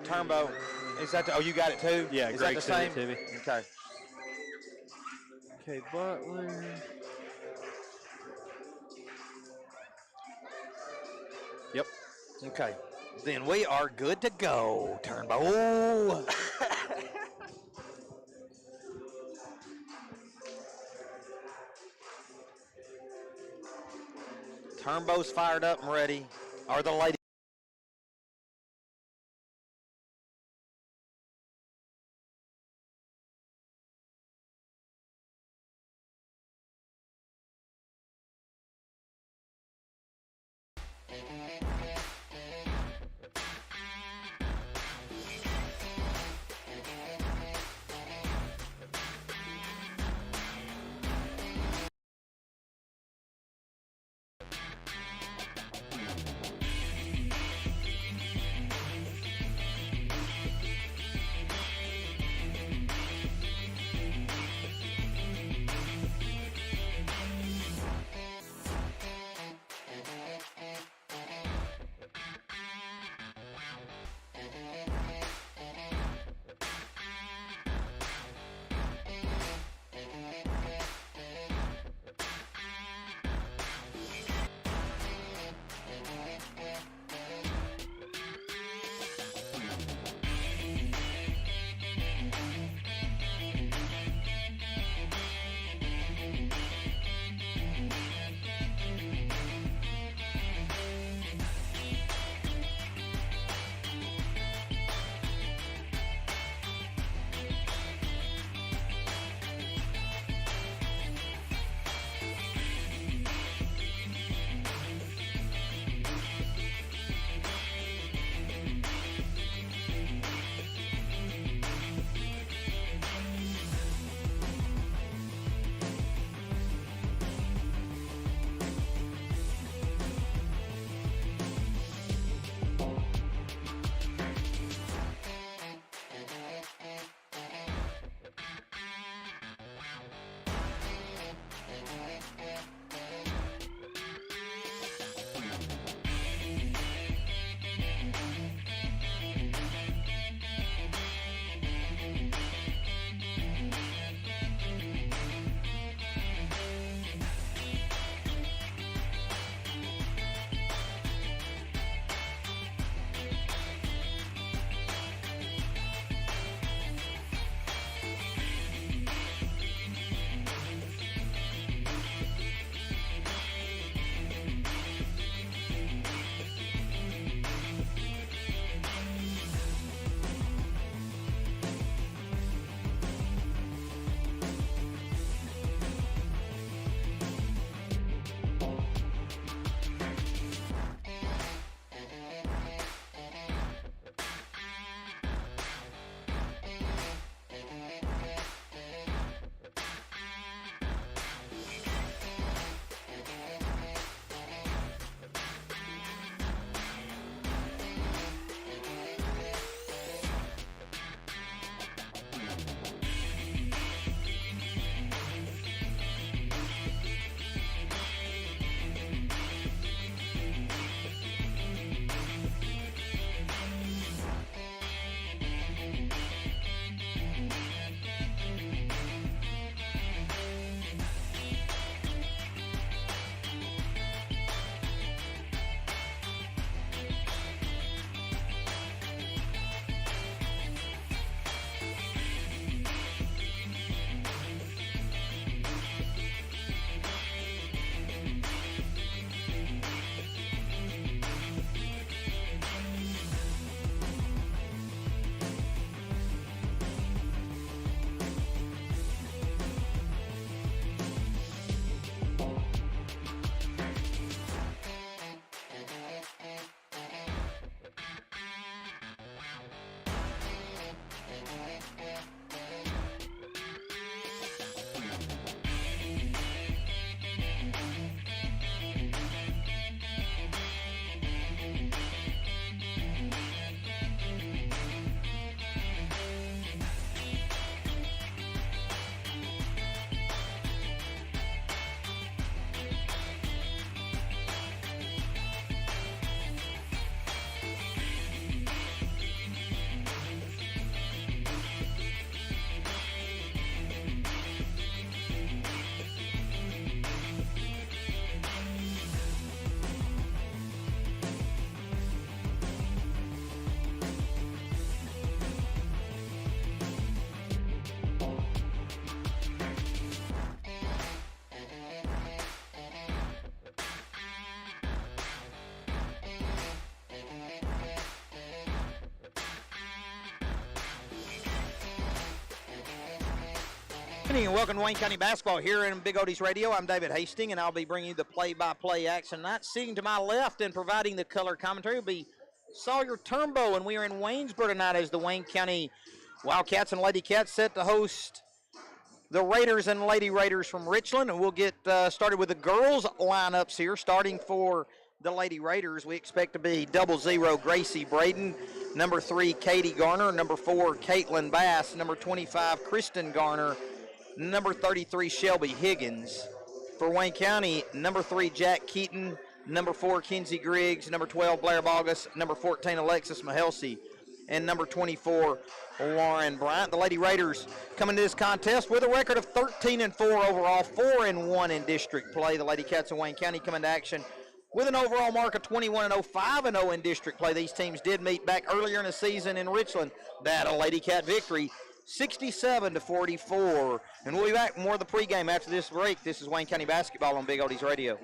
turbo. Is that the, oh, you got it too? Yeah, is Greg that the sent same? it to me. Okay. Okay, Butler. Yep. Okay. Then we are good to go. Turbo. Oh. Turbo's fired up and ready. Are the ladies? And welcome to Wayne County Basketball here in Big Odie's Radio. I'm David Hastings, and I'll be bringing you the play-by-play action tonight. Sitting to my left and providing the color commentary will be Sawyer Turnbow, and we are in Waynesboro tonight as the Wayne County Wildcats and Lady Cats set to host the Raiders and Lady Raiders from Richland. And we'll get started with the girls' lineups here. Starting for the Lady Raiders, we expect to be 00 Gracie Braden, number 3 Katie Garner, number 4 Caitlin Bass, number 25 Kristen Garner, number 33 Shelby Higgins. For Wayne County, number 3 Jack Keaton, number 4 Kinsey Griggs, number 12 Blair Bogus, number 14 Alexis Mahelsey, and number 24 Lauren Bryant. The Lady Raiders coming to this contest with a record of 13-4 overall, 4-1 in district play. The Lady Cats of Wayne County come into action with an overall mark of 21-0, 5-0 in district play. These teams did meet back earlier in the season in Richland. That a Lady Cat victory, 67-44. And we'll be back with more of the pregame after this break. This is Wayne County Basketball on Big Odie's Radio.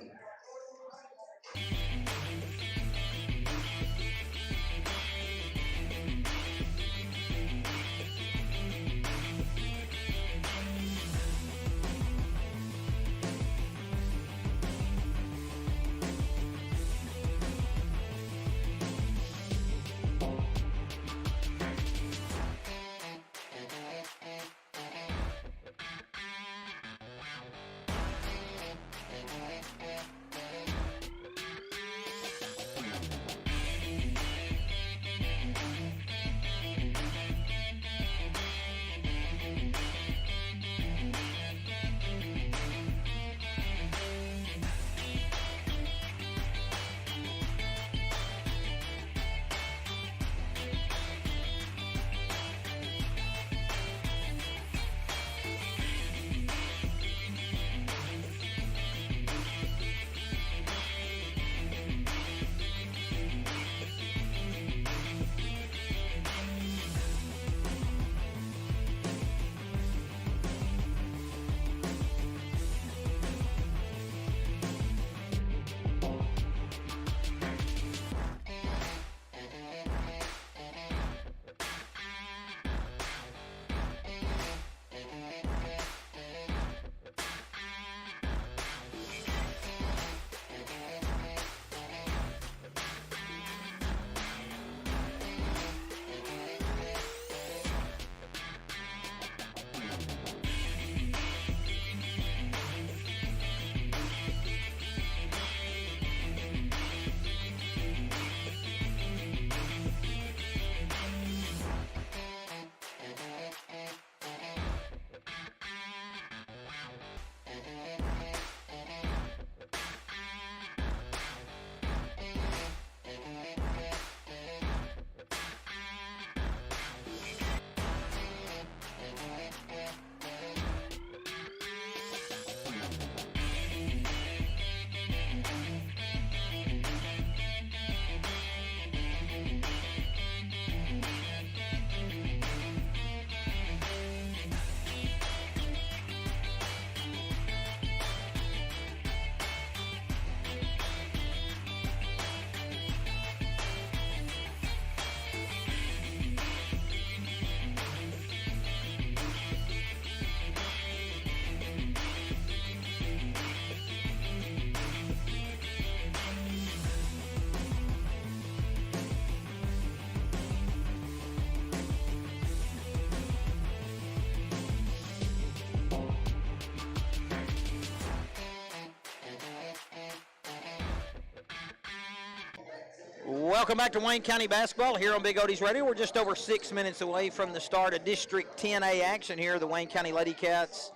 Welcome back to Wayne County Basketball here on Big Odie's Radio. We're just over 6 minutes away from the start of District 10A action here. The Wayne County Lady Cats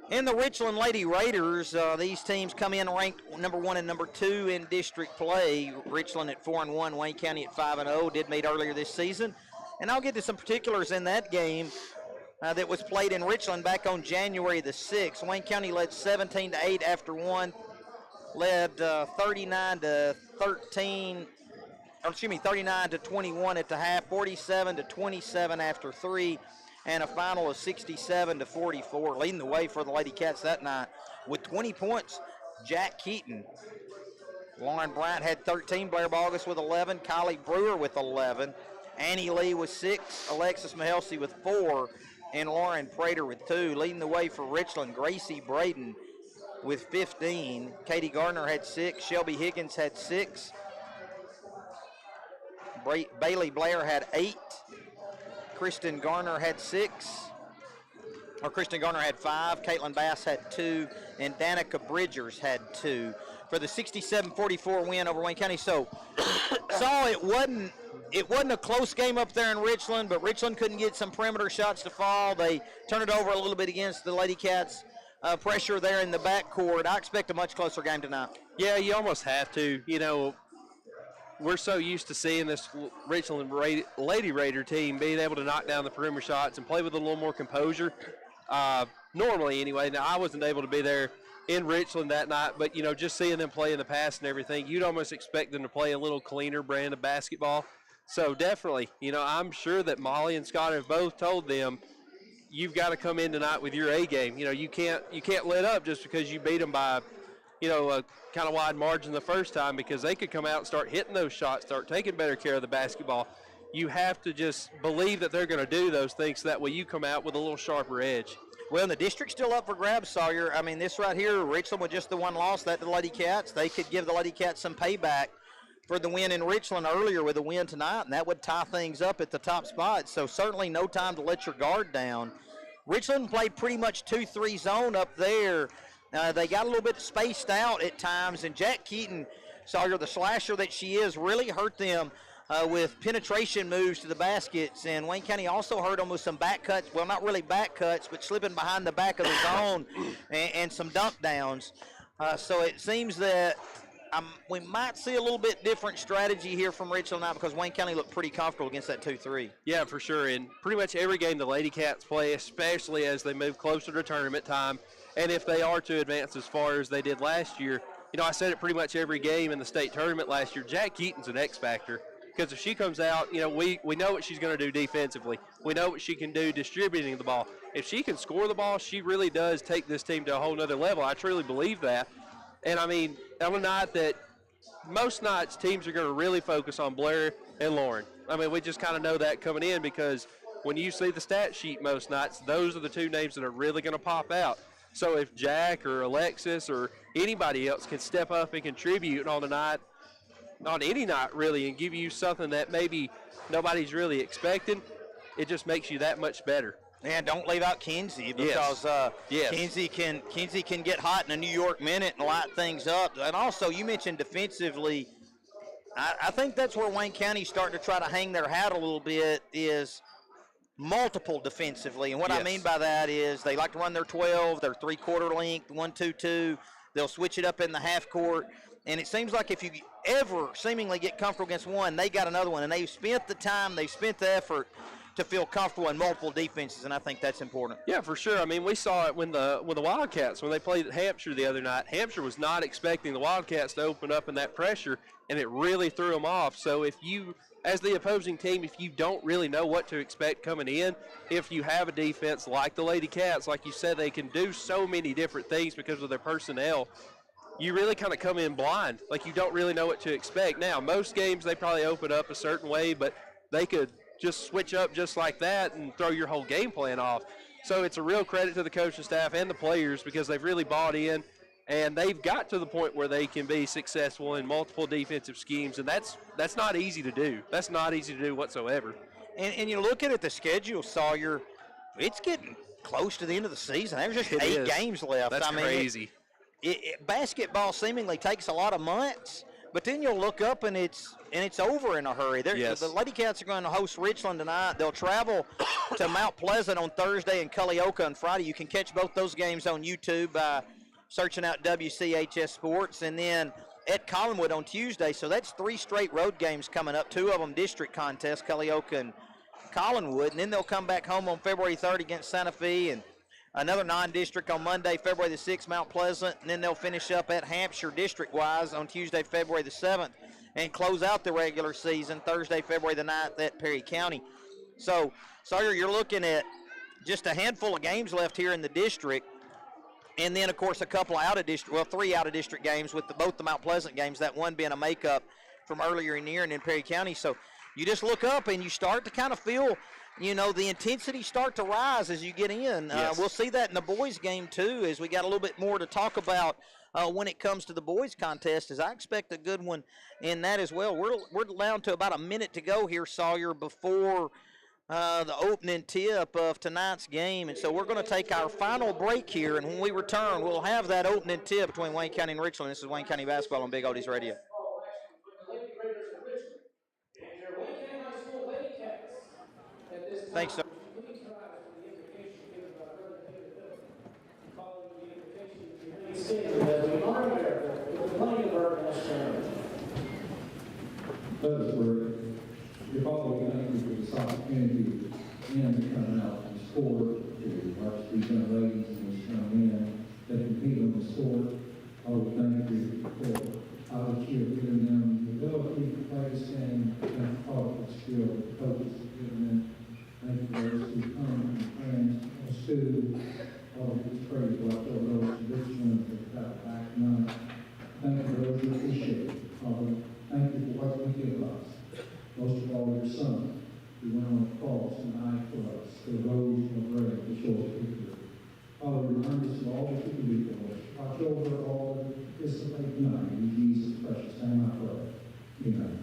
and the Richland Lady Raiders. These teams come in ranked number 1 and number 2 in district play. Richland at 4-1, Wayne County at 5-0. Did meet earlier this season. And I'll get to some particulars in that game that was played in Richland back on January the 6th. Wayne County led 17-8 after one. Led 39-21 at the half, 47-27 after 3, and a final of 67-44. Leading the way for the Lady Cats that night with 20 points, Jack Keaton. Lauren Bryant had 13, Blair Bogus with 11, Kylie Brewer with 11, Annie Lee with 6, Alexis Mahelsey with 4, and Lauren Prater with 2. Leading the way for Richland, Gracie Braden with 15. Katie Gardner had 6. Shelby Higgins had 6. Bailey Blair had 8. Kristen Garner had 6. Kristen Garner had 5. Caitlin Bass had 2. And Danica Bridgers had 2 for the 67-44 win over Wayne County. So, it wasn't a close game up there in Richland, but Richland couldn't get some perimeter shots to fall. They turned it over a little bit against the Lady Cats. Pressure there in the backcourt. I expect a much closer game tonight. Yeah, you almost have to. You know, we're so used to seeing this Richland Lady Raider team being able to knock down the perimeter shots and play with a little more composure. Normally, anyway. Now, I wasn't able to be there in Richland that night, but, you know, just seeing them play in the past and everything, you'd almost expect them to play a little cleaner brand of basketball. So, definitely, you know, I'm sure that Molly and Scott have both told them, you've got to come in tonight with your A game. You know, you can't let up just because you beat them by, you know, a kind of wide margin the first time, because they could come out and start hitting those shots, start taking better care of the basketball. You have to just believe that they're going to do those things so that way you come out with a little sharper edge. Well, and the district's still up for grabs, Sawyer. I mean, this right here, Richland with just the one loss, that to the Lady Cats. They could give the Lady Cats some payback for the win in Richland earlier with a win tonight, and that would tie things up at the top spot. So certainly no time to let your guard down. Richland played pretty much 2-3 zone up there. They got a little bit spaced out at times, and Jack Keaton, Sawyer, the slasher that she is, really hurt them with penetration moves to the baskets. And Wayne County also hurt them with some back cuts. Well, not really back cuts, but slipping behind the back of the zone and some dunk downs. So it seems that we might see a little bit different strategy here from Richland now, because Wayne County looked pretty comfortable against that 2-3. Yeah, for sure. And pretty much every game the Lady Cats play, especially as they move closer to tournament time, and if they are to advance as far as they did last year, you know, I said it pretty much every game in the state tournament last year, Jack Keaton's an X factor. Because if she comes out, you know, we know what she's going to do defensively. We know what she can do distributing the ball. If she can score the ball, she really does take this team to a whole nother level. I truly believe that. And, I mean, on a night that most nights teams are going to really focus on Blair and Lauren. I mean, we just kind of know that coming in, because when you see the stat sheet most nights, those are the two names that are really going to pop out. So if Jack or Alexis or anybody else can step up and contribute on a night, on any night really, and give you something that maybe nobody's really expecting, it just makes you that much better. And don't leave out Kinsey, because yes. Kinsey can get hot in a New York minute and light things up. And also, you mentioned defensively, I think that's where Wayne County's starting to try to hang their hat a little bit, is multiple defensively. And what I mean by that is they like to run their 12, their three-quarter length, 1-2-2. They'll switch it up in the half court. And it seems like if you ever seemingly get comfortable against one, they got another one. And they've spent the time, they've spent the effort to feel comfortable in multiple defenses, and I think that's important. Yeah, for sure. I mean, we saw it when the Wildcats, when they played at Hampshire the other night. Hampshire was not expecting the Wildcats to open up in that pressure, and it really threw them off. So if you, as the opposing team, if you don't really know what to expect coming in, if you have a defense like the Lady Cats, like you said, they can do so many different things because of their personnel, you really kind of come in blind. Like, you don't really know what to expect. Now, most games they probably open up a certain way, but they could just switch up just like that and throw your whole game plan off. So it's a real credit to the coaching staff and the players, because they've really bought in, and they've got to the point where they can be successful in multiple defensive schemes, and that's not easy to do. That's not easy to do whatsoever. And you look at the schedule, Sawyer, it's getting close to the end of the season. There's just 8 games left. That's crazy. Basketball seemingly takes a lot of months, but then you'll look up and it's over in a hurry. The Lady Cats are going to host Richland tonight. They'll travel to Mount Pleasant on Thursday and Culleoka on Friday. You can catch both those games on YouTube by searching out WCHS Sports. And then at Collinwood on Tuesday. So that's 3 straight road games coming up, 2 of them district contests, Culleoka and Collinwood. And then they'll come back home on February 3rd against Santa Fe, and another non-district on Monday, February the 6th, Mount Pleasant. And then they'll finish up at Hampshire district-wise on Tuesday, February the 7th, and close out the regular season Thursday, February the 9th at Perry County. So, Sawyer, you're looking at just a handful of games left here in the district. And then, of course, a couple out-of-district, well, 3 out-of-district games with both the Mount Pleasant games, that one being a makeup from earlier in the year and in Perry County. So you just look up and you start to kind of feel the intensity start to rise as you get in. Yes. We'll see that in the boys' game, too, as we got a little bit more to talk about when it comes to the boys' contest, as I expect a good one in that as well. We're down to about a minute to go here, Sawyer, before the opening tip of tonight's game. And so we're going to take our final break here, and when we return, we'll have that opening tip between Wayne County and Richland. This is Wayne County Basketball on Big Oldies Radio. Thanks, sir. Your father thank you for this opportunity and to come out and score, to watch these young ladies who come in that compete on the court. I would thank you for our giving them the ability to play this game and follow the skill the coaches have given them. Thank you for those who come from friends and school. It's crazy what those in Richland have got back tonight. Thank you for those who appreciate it. Thank you for what you give us. Most of all, your son, who went on the cross and died for us, the rose and the grave to show us victory. Father, remind us of all that you can do for us. Watch over all that participate tonight. In Jesus' precious name I pray. Amen.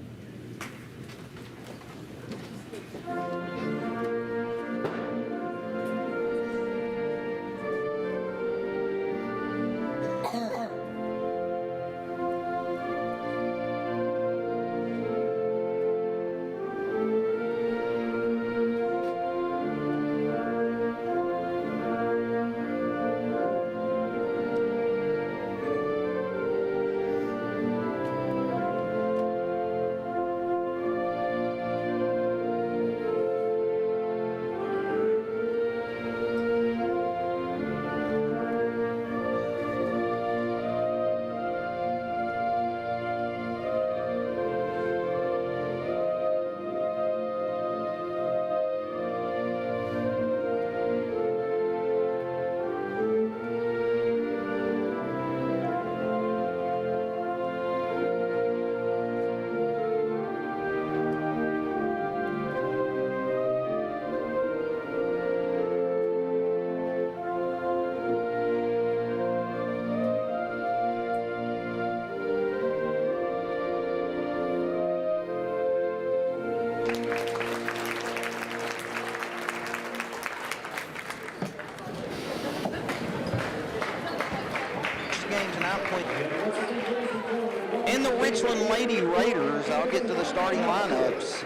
In the Richland Lady Raiders, I'll get to the starting lineups.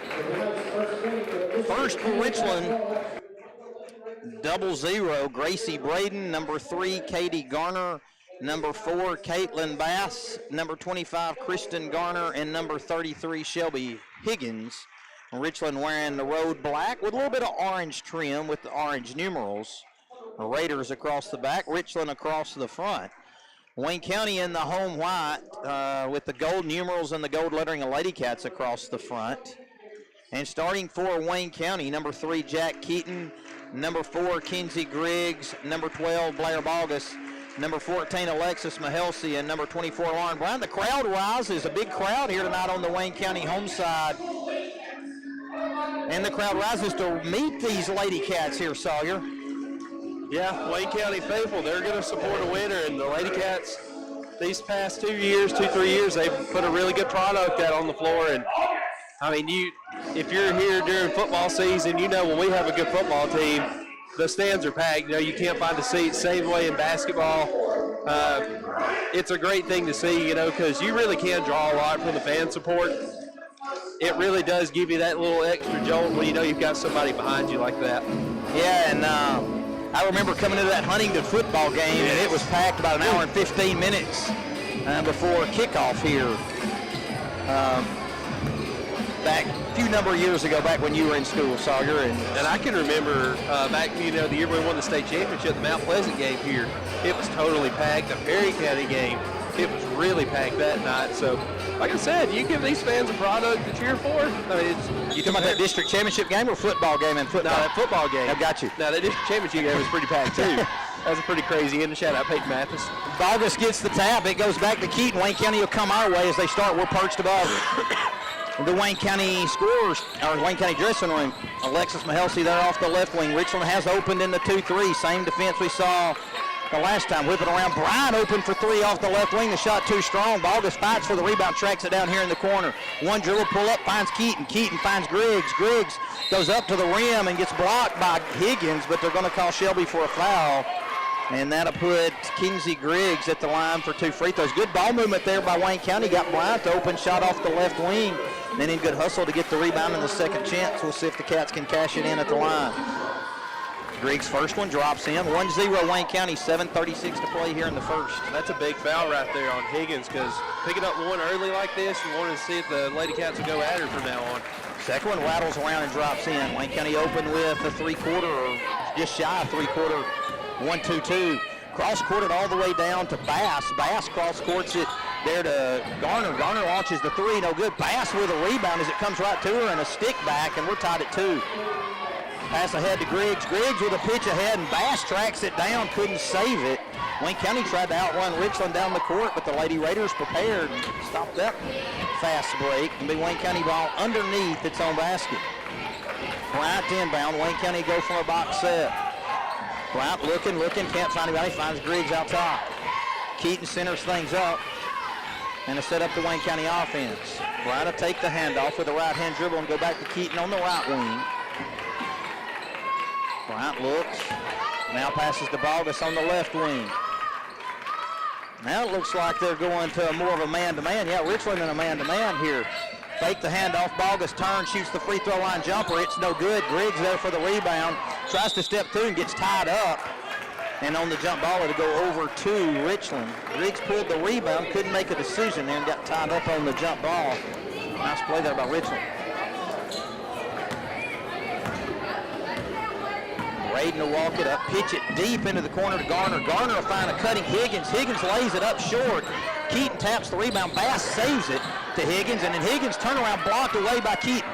First for Richland, 00, Gracie Braden. Number 3, Katie Garner. Number 4, Caitlin Bass. Number 25, Kristen Garner. And number 33, Shelby Higgins. Richland wearing the road black with a little bit of orange trim with the orange numerals. Raiders across the back, Richland across the front. Wayne County in the home white with the gold numerals and the gold lettering of Lady Cats across the front. And starting for Wayne County, number 3, Jack Keaton. Number 4, Kinsey Griggs. Number 12, Blair Bogus. Number 14, Alexis Mahelsi. And number 24, Lauren Brown. The crowd rises. A big crowd here tonight on the Wayne County home side. And the crowd rises to meet these Lady Cats here, Sawyer. Yeah, Wayne County faithful, they're going to support a winner, and the Lady Cats, these past 3 years, they've put a really good product out on the floor. And I mean, if you're here during football season, when we have a good football team, the stands are packed. You can't find a seat. Same way in basketball. It's a great thing to see, because you really can draw a lot from the fan support. It really does give you that little extra jolt when you've got somebody behind you like that. Yeah, and I remember coming to that Huntington football game, and it was packed about an hour and 15 minutes before kickoff here. Back a few number of years ago, back when you were in school, Sawyer. And I can remember back, the year we won the state championship, the Mount Pleasant game here, it was totally packed. The Perry County game, it was really packed that night. So, like I said, you give these fans a product to cheer for. You talking about that district championship game or football game? And football? No, that football game. I've got you. Now, that district championship game was pretty packed, too. That was a pretty crazy end. Shout out Peyton Mathis. Bogus gets the tap. It goes back to Keaton. Wayne County will come our way as they start. We're perched above. The Wayne County scores, or Wayne County dressing room. Alexis Mahelsi there off the left wing. Richland has opened in the 2-3. Same defense we saw the last time. Whip it around. Bryant open for 3 off the left wing. The shot too strong. Bogus fights for the rebound, tracks it down here in the corner. One dribble, pull up, finds Keaton. Keaton finds Griggs. Griggs goes up to the rim and gets blocked by Higgins, but they're going to call Shelby for a foul. And that'll put Kinsey Griggs at the line for 2 free throws. Good ball movement there by Wayne County. Got Bryant to open shot off the left wing. And then in good hustle to get the rebound in the second chance. We'll see if the Cats can cash it in at the line. Griggs' first one drops in. 1-0 Wayne County, 7:36 to play here in the first. That's a big foul right there on Higgins, because picking up one early like this, you wanted to see if the Lady Cats will go at her from now on. Second one rattles around and drops in. Wayne County open with a 3-quarter, or just shy of 3-quarter, 1-2-2. Cross courted all the way down to Bass. Bass cross courts it there to Garner. Garner launches the 3, no good. Bass with a rebound as it comes right to her and a stick back, and we're tied at 2. Pass ahead to Griggs. Griggs with a pitch ahead, and Bass tracks it down, couldn't save it. Wayne County tried to outrun Richland down the court, but the Lady Raiders prepared and stopped that fast break. It'll be Wayne County ball underneath its own basket. Bryant inbound. Wayne County go for a box set. Bryant looking, can't find anybody, finds Griggs out top. Keaton centers things up, and a set up the Wayne County offense. Bryant will take the handoff with a right-hand dribble and go back to Keaton on the right wing. Bryant looks, now passes to Bogus on the left wing. Now it looks like they're going to more of a man-to-man. Yeah, Richland in a man-to-man here. Fake the handoff, Bogus turns, shoots the free throw line jumper. It's no good. Griggs there for the rebound. Tries to step through and gets tied up. And on the jump ball, it'll go over to Richland. Griggs pulled the rebound, couldn't make a decision there, and got tied up on the jump ball. Nice play there by Richland. Braden will walk it up, pitch it deep into the corner to Garner. Garner will find a cutting Higgins. Higgins lays it up short. Keaton taps the rebound. Bass saves it to Higgins, and then Higgins turnaround blocked away by Keaton.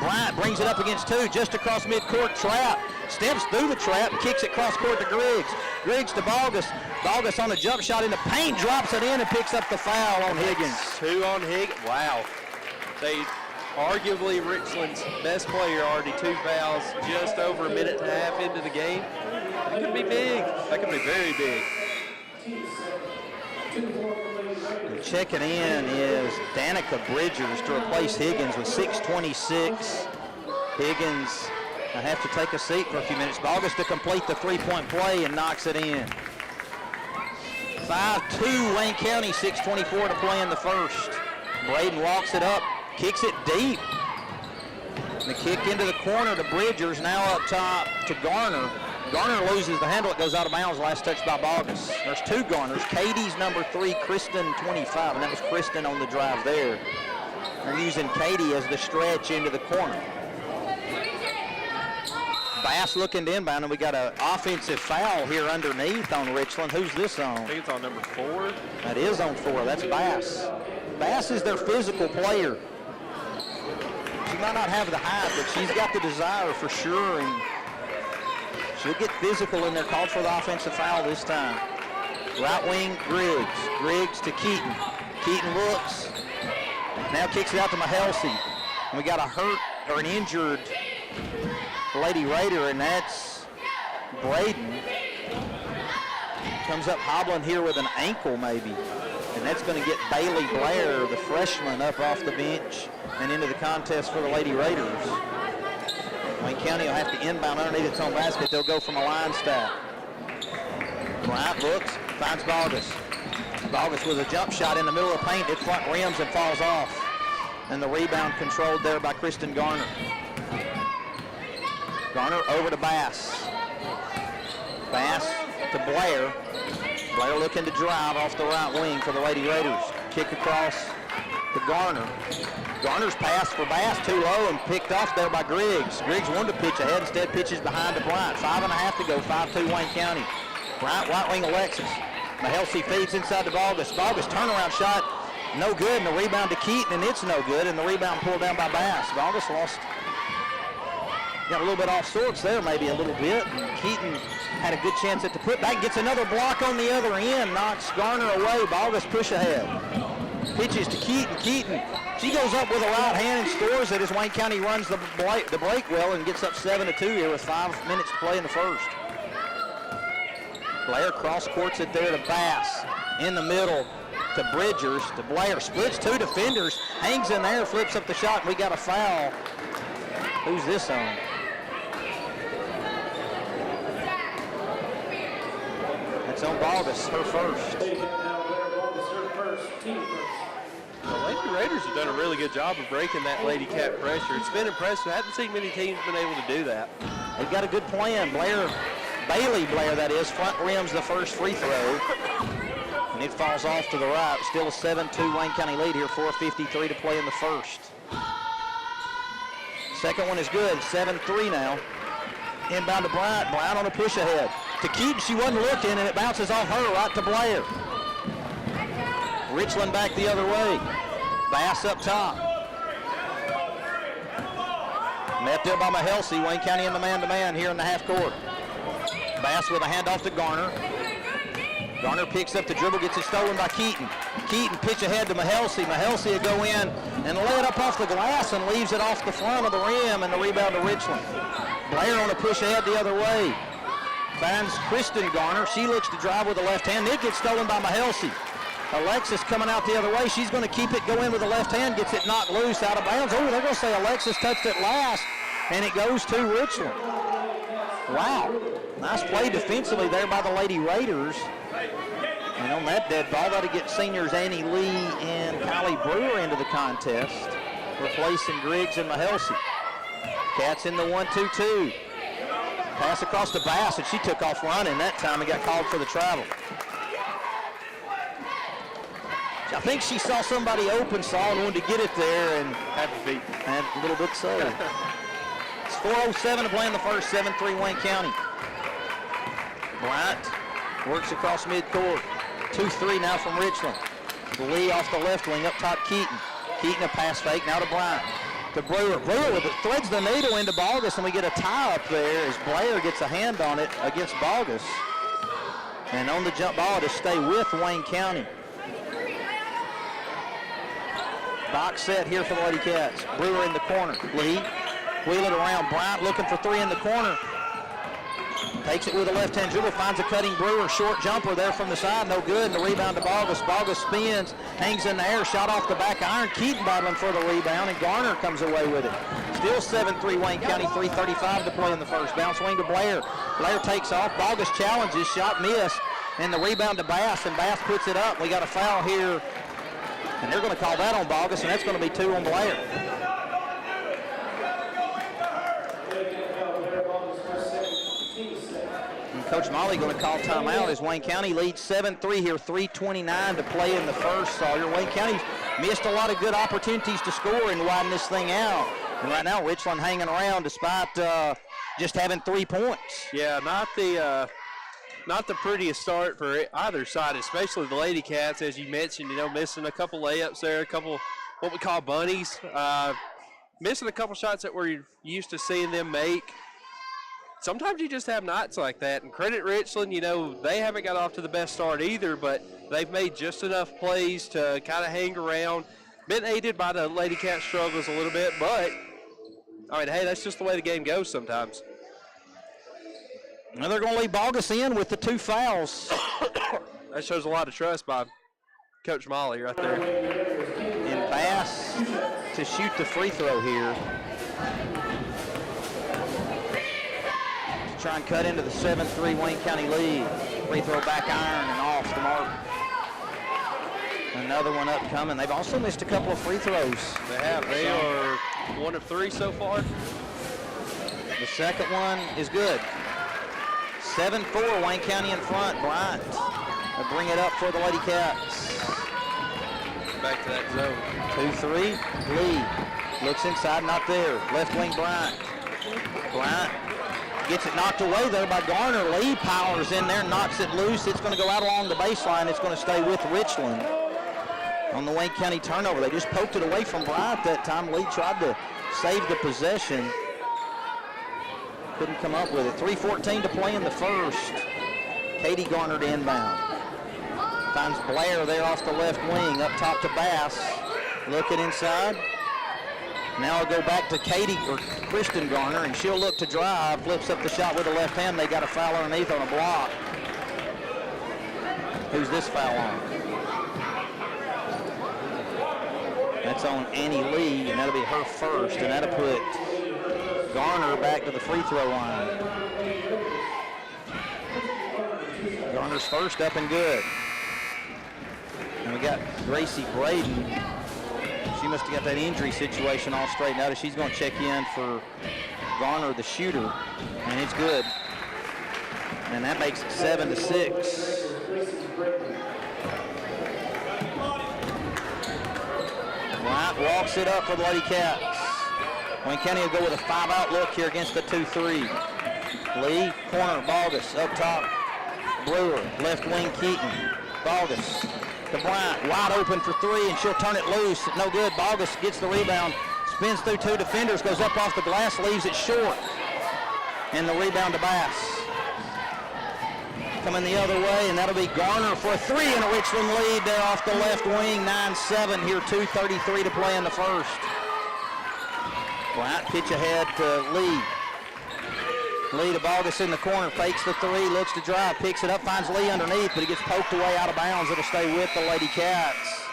Bryant brings it up against 2, just across midcourt. Trap steps through the trap and kicks it cross court to Griggs. Griggs to Bogus. Bogus on the jump shot in the paint, drops it in and picks up the foul on Higgins. 2 on Higgins. Wow. They arguably Richland's best player, already 2 fouls, just over a minute and a half into the game. That could be big. That could be very big. Checking in is Danica Bridgers to replace Higgins with 6:26. Higgins will have to take a seat for a few minutes. Bogus to complete the 3-point play and knocks it in. 5-2 Wayne County, 6:24 to play in the first. Braden walks it up, kicks it deep. The kick into the corner to Bridgers, now up top to Garner. Garner loses the handle, it goes out of bounds, last touch by Bogus. There's 2 Garners. Katie's number 3, Kristen 25, and that was Kristen on the drive there. They're using Katie as the stretch into the corner. Bass looking to inbound, and we got an offensive foul here underneath on Richland. Who's this on? I think it's on number 4. That is on 4, that's Bass. Bass is their physical player. She might not have the height, but she's got the desire for sure, and she'll get physical in there. Called for the offensive foul this time. Right wing, Griggs. Griggs to Keaton. Keaton looks. Now kicks it out to Mahelsi. And we got a hurt or an injured Lady Raider, and that's Braden. Comes up hobbling here with an ankle maybe. And that's going to get Bailey Blair, the freshman, up off the bench and into the contest for the Lady Raiders. Wayne County will have to inbound underneath its own basket. They'll go from a line stack. Bryant looks, finds Bogus. Bogus with a jump shot in the middle of the paint. It front rims and falls off. And the rebound controlled there by Kristen Garner. Garner over to Bass. Bass to Blair. Blair looking to drive off the right wing for the Lady Raiders. Kick across to Garner. Garner's pass for Bass too low and picked off there by Griggs. Griggs wanted to pitch ahead, instead pitches behind to Bryant. 5.5 to go, 5-2 Wayne County. Bryant, right wing Alexis. Mahelsi feeds inside to Bogus. Bogus turnaround shot, no good, and the rebound to Keaton, and it's no good, and the rebound pulled down by Bass. Bogus lost, got a little bit off sorts there, maybe a little bit, and Keaton had a good chance at the putback. Gets another block on the other end, knocks Garner away. Bogus push ahead. Pitches to Keaton. Keaton, she goes up with a right hand and scores it as Wayne County runs the break well and gets up 7-2 here with 5 minutes to play in the first. Blair cross courts it there to Bass. In the middle to Bridgers, to Blair. Splits 2 defenders, hangs in there, flips up the shot, and we got a foul. Who's this on? It's on Balgus, her first. The Lady Raiders have done a really good job of breaking that Lady Cat pressure. It's been impressive. I haven't seen many teams been able to do that. They've got a good plan. Bailey Blair, that is, front rims the first free throw. And it falls off to the right. Still a 7-2 Wayne County lead here, 4:53 to play in the first. Second one is good, 7-3 now. Inbound to Bryant. Bryant on a push ahead. To Keaton, she wasn't looking, and it bounces off her right to Blair. Richland back the other way. Bass up top. Met there by Mahelsey. Wayne County in the man-to-man here in the half court. Bass with a handoff to Garner. Garner picks up the dribble, gets it stolen by Keaton. Keaton pitch ahead to Mahelsey. Mahelsey will go in and lay it up off the glass and leaves it off the front of the rim, and the rebound to Richland. Blair on a push ahead the other way. Finds Kristen Garner. She looks to drive with the left hand. It gets stolen by Mahelsey. Alexis coming out the other way. She's going to keep it, go in with the left hand, gets it knocked loose out of bounds. Oh, they're going to say Alexis touched it last, and it goes to Richland. Wow. Nice play defensively there by the Lady Raiders. And on that dead ball, that'll get seniors Annie Lee and Kylie Brewer into the contest, replacing Griggs and Mahelsey. Cats in the 1-2-2. Pass across to Bass, and she took off running that time and got called for the travel. I think she saw somebody open, and wanted to get it there, and Had to be. and a little bit so. It's 4:07 to play in the first, 7-3 Wayne County. Bryant works across midcourt. 2-3 now from Richland. Lee off the left wing, up top Keaton. Keaton a pass fake, now to Bryant. To Brewer. Brewer threads the needle into Balgus, and we get a tie up there as Blair gets a hand on it against Balgus. And on the jump ball to stay with Wayne County. Box set here for the Lady Cats. Brewer in the corner. Lee, wheel it around. Bryant looking for three in the corner. Takes it with a left-hand dribble, finds a cutting Brewer. Short jumper there from the side, no good. And the rebound to Balgus. Balgus spins, hangs in the air, shot off the back iron. Keaton battling for the rebound, and Garner comes away with it. Still 7-3 Wayne County, 3:35 to play in the first. Bounce wing to Blair. Blair takes off. Balgus challenges, shot miss, and the rebound to Bass, and Bass puts it up. We got a foul here, and they're going to call that on Balgus, and that's going to be 2 on Blair. Coach Molly going to call timeout as Wayne County leads 7-3 here, 3:29 to play in the first. Sawyer, Wayne County missed a lot of good opportunities to score and widen this thing out. And right now, Richland hanging around despite just having 3 points. Yeah, not the prettiest start for either side, especially the Lady Cats, as you mentioned. You know, missing a couple layups there, a couple what we call bunnies, missing a couple shots that we're used to seeing them make. Sometimes you just have nights like that, and credit Richland, you know, they haven't got off to the best start either, but they've made just enough plays to kind of hang around. Been aided by the Lady Cat struggles a little bit, but, I mean, hey, that's just the way the game goes sometimes. Now they're going to leave Balgus in with the 2 fouls. That shows a lot of trust by Coach Molly right there. And Bass to shoot the free throw here. Try and cut into the 7-3 Wayne County lead. Free throw back iron and off the mark. Another one upcoming. They've also missed a couple of free throws. They have. They are 1 of 3 so far. The second one is good. 7-4 Wayne County in front. Bryant will bring it up for the Lady Cats. Back to that zone. 2-3. Lee looks inside, not there. Left wing Bryant. Bryant gets it knocked away there by Garner. Lee powers in there, knocks it loose. It's going to go out along the baseline. It's going to stay with Richland on the Wayne County turnover. They just poked it away from Bryant that time. Lee tried to save the possession. Couldn't come up with it. 3:14 to play in the first. Katie Garner to inbound. Finds Blair there off the left wing, up top to Bass. Looking inside. Now I'll go back to Katie or Kristen Garner, and she'll look to drive, flips up the shot with the left hand. They got a foul underneath on a block. Who's this foul on? That's on Annie Lee, and that'll be her first, and that'll put Garner back to the free throw line. Garner's first up and good. And we got Gracie Braden. She must have got that injury situation all straightened out. She's going to check in for Garner, the shooter, and it's good. And that makes it 7-6. Bryant walks it up for the Lady Cats. Wayne County will go with a 5-out look here against the 2-3. Lee, corner, Bogus, up top. Brewer, left wing, Keaton. Bogus to Bryant, wide open for three, and she'll turn it loose. No good. Bogus gets the rebound, spins through two defenders, goes up off the glass, leaves it short. And the rebound to Bass. Coming the other way, and that'll be Garner for a three, and a Richland lead there off the left wing, 9-7 here, 2:33 to play in the first. Bryant pitch ahead to Lee. Lee to Bogus in the corner, fakes the three, looks to drive, picks it up, finds Lee underneath, but he gets poked away out of bounds. It'll stay with the Lady Cats.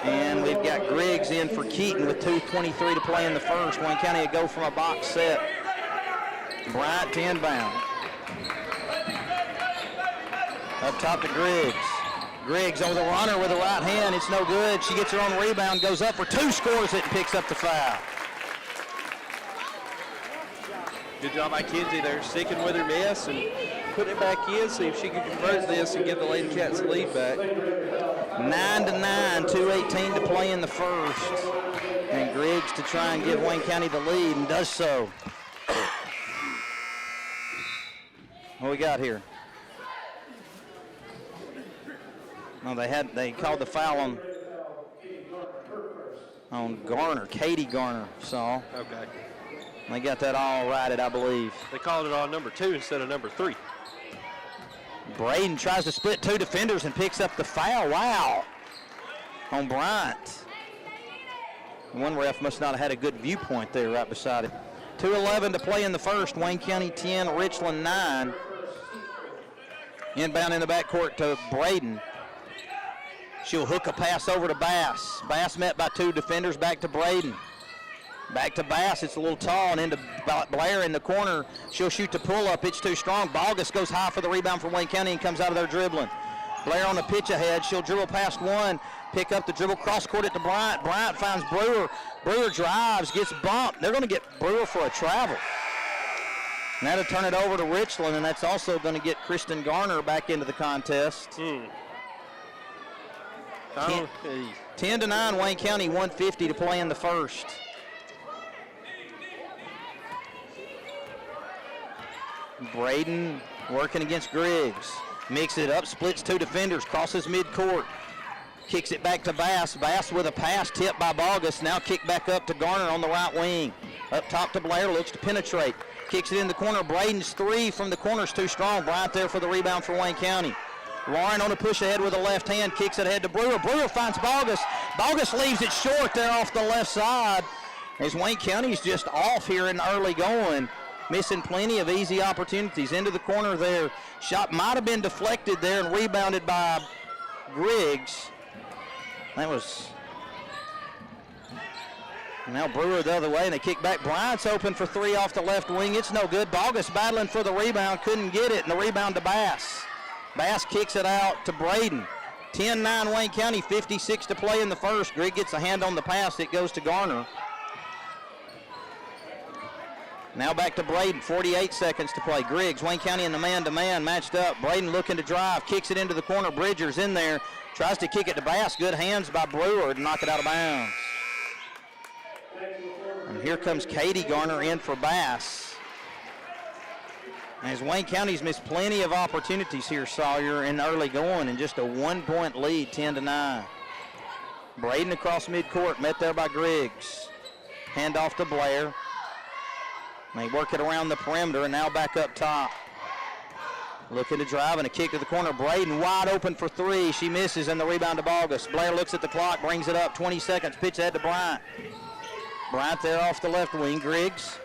And we've got Griggs in for Keaton with 2:23 to play in the first. Wayne County will go from a box set. Bryant to inbound. Up top to Griggs. Griggs over the runner with the right hand. It's no good. She gets her own rebound, goes up for two, scores it, and picks up the foul. Good job by Kinsey there, sticking with her miss and putting it back in, see if she can convert this and give the Lady Cats the lead back. 9-9, 2:18 to play in the first. And Griggs to try and give Wayne County the lead, and does so. What we got here? No, they called the foul on Garner, Katie Garner, so. Okay. They got that all righted, I believe. They called it on number 2 instead of number 3. Braden tries to split two defenders and picks up the foul. Wow. On Bryant. One ref must not have had a good viewpoint there right beside it. 2:11 to play in the first. Wayne County 10, Richland 9. Inbound in the backcourt to Braden. She'll hook a pass over to Bass. Bass met by two defenders, back to Braden. Back to Bass, it's a little tall, and into Blair in the corner. She'll shoot the pull-up, it's too strong. Bogus goes high for the rebound from Wayne County and comes out of there dribbling. Blair on the pitch ahead, she'll dribble past one, pick up the dribble, cross-court it to Bryant. Bryant finds Brewer. Brewer drives, gets bumped. They're going to get Brewer for a travel. And that'll turn it over to Richland, and that's also going to get Kristen Garner back into the contest. 10-9, Wayne County, 1:50 to play in the first. Braden working against Griggs. Mix it up, splits two defenders, crosses midcourt. Kicks it back to Bass. Bass with a pass tipped by Bogus. Now kick back up to Garner on the right wing. Up top to Blair, looks to penetrate. Kicks it in the corner. Braden's three from the corner's too strong. Bryant there for the rebound for Wayne County. Lauren on a push ahead with a left hand, kicks it ahead to Brewer. Brewer finds Bogus. Bogus leaves it short there off the left side. As Wayne County's just off here in the early going. Missing plenty of easy opportunities. Into the corner there. Shot might have been deflected there and rebounded by Griggs. That was now Brewer the other way, and they kick back. Bryant's open for three off the left wing. It's no good. Bogus battling for the rebound, couldn't get it, and the rebound to Bass. Bass kicks it out to Braden. 10-9 Wayne County, 56 to play in the first. Griggs gets a hand on the pass. It goes to Garner. Now back to Braden, 48 seconds to play. Griggs, Wayne County in the man-to-man, matched up. Braden looking to drive, kicks it into the corner. Bridger's in there, tries to kick it to Bass. Good hands by Brewer to knock it out of bounds. And here comes Katie Garner in for Bass. As Wayne County's missed plenty of opportunities here, Sawyer, in early going, and just a 1-point lead, 10-9. Braden across midcourt, met there by Griggs. Hand off to Blair. They work it around the perimeter, and now back up top. Looking to drive and a kick to the corner. Braden wide open for three. She misses and the rebound to Bogus. Blair looks at the clock, brings it up. 20 seconds. Pitch ahead to Bryant. Bryant there off the left wing. Griggs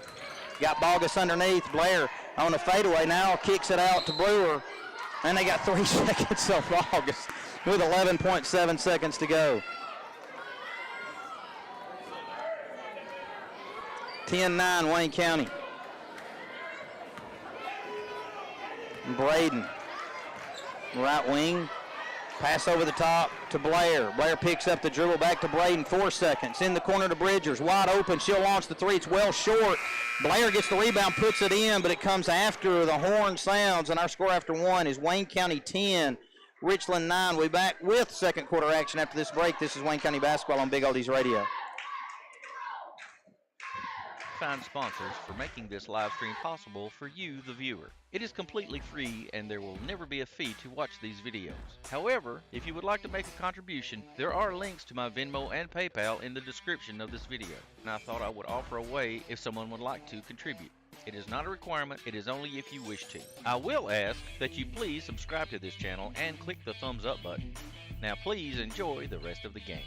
got Bogus underneath. Blair on a fadeaway now. Kicks it out to Brewer. And they got 3 seconds of Bogus with 11.7 seconds to go. 10-9 Wayne County. Braden, right wing, pass over the top to Blair. Blair picks up the dribble back to Braden, 4 seconds. In the corner to Bridgers, wide open, she'll launch the three, it's well short. Blair gets the rebound, puts it in, but it comes after the horn sounds, and our score after one is Wayne County 10, Richland 9. We'll be back with second quarter action after this break. This is Wayne County Basketball on Big Oldies Radio. Find sponsors for making this live stream possible for you, the viewer. It is completely free and there will never be a fee to watch these videos. However, if you would like to make a contribution, there are links to my Venmo and PayPal in the description of this video, and I thought I would offer a way if someone would like to contribute. It is not a requirement, it is only if you wish to. I will ask that you please subscribe to this channel and click the thumbs up button. Now please enjoy the rest of the game.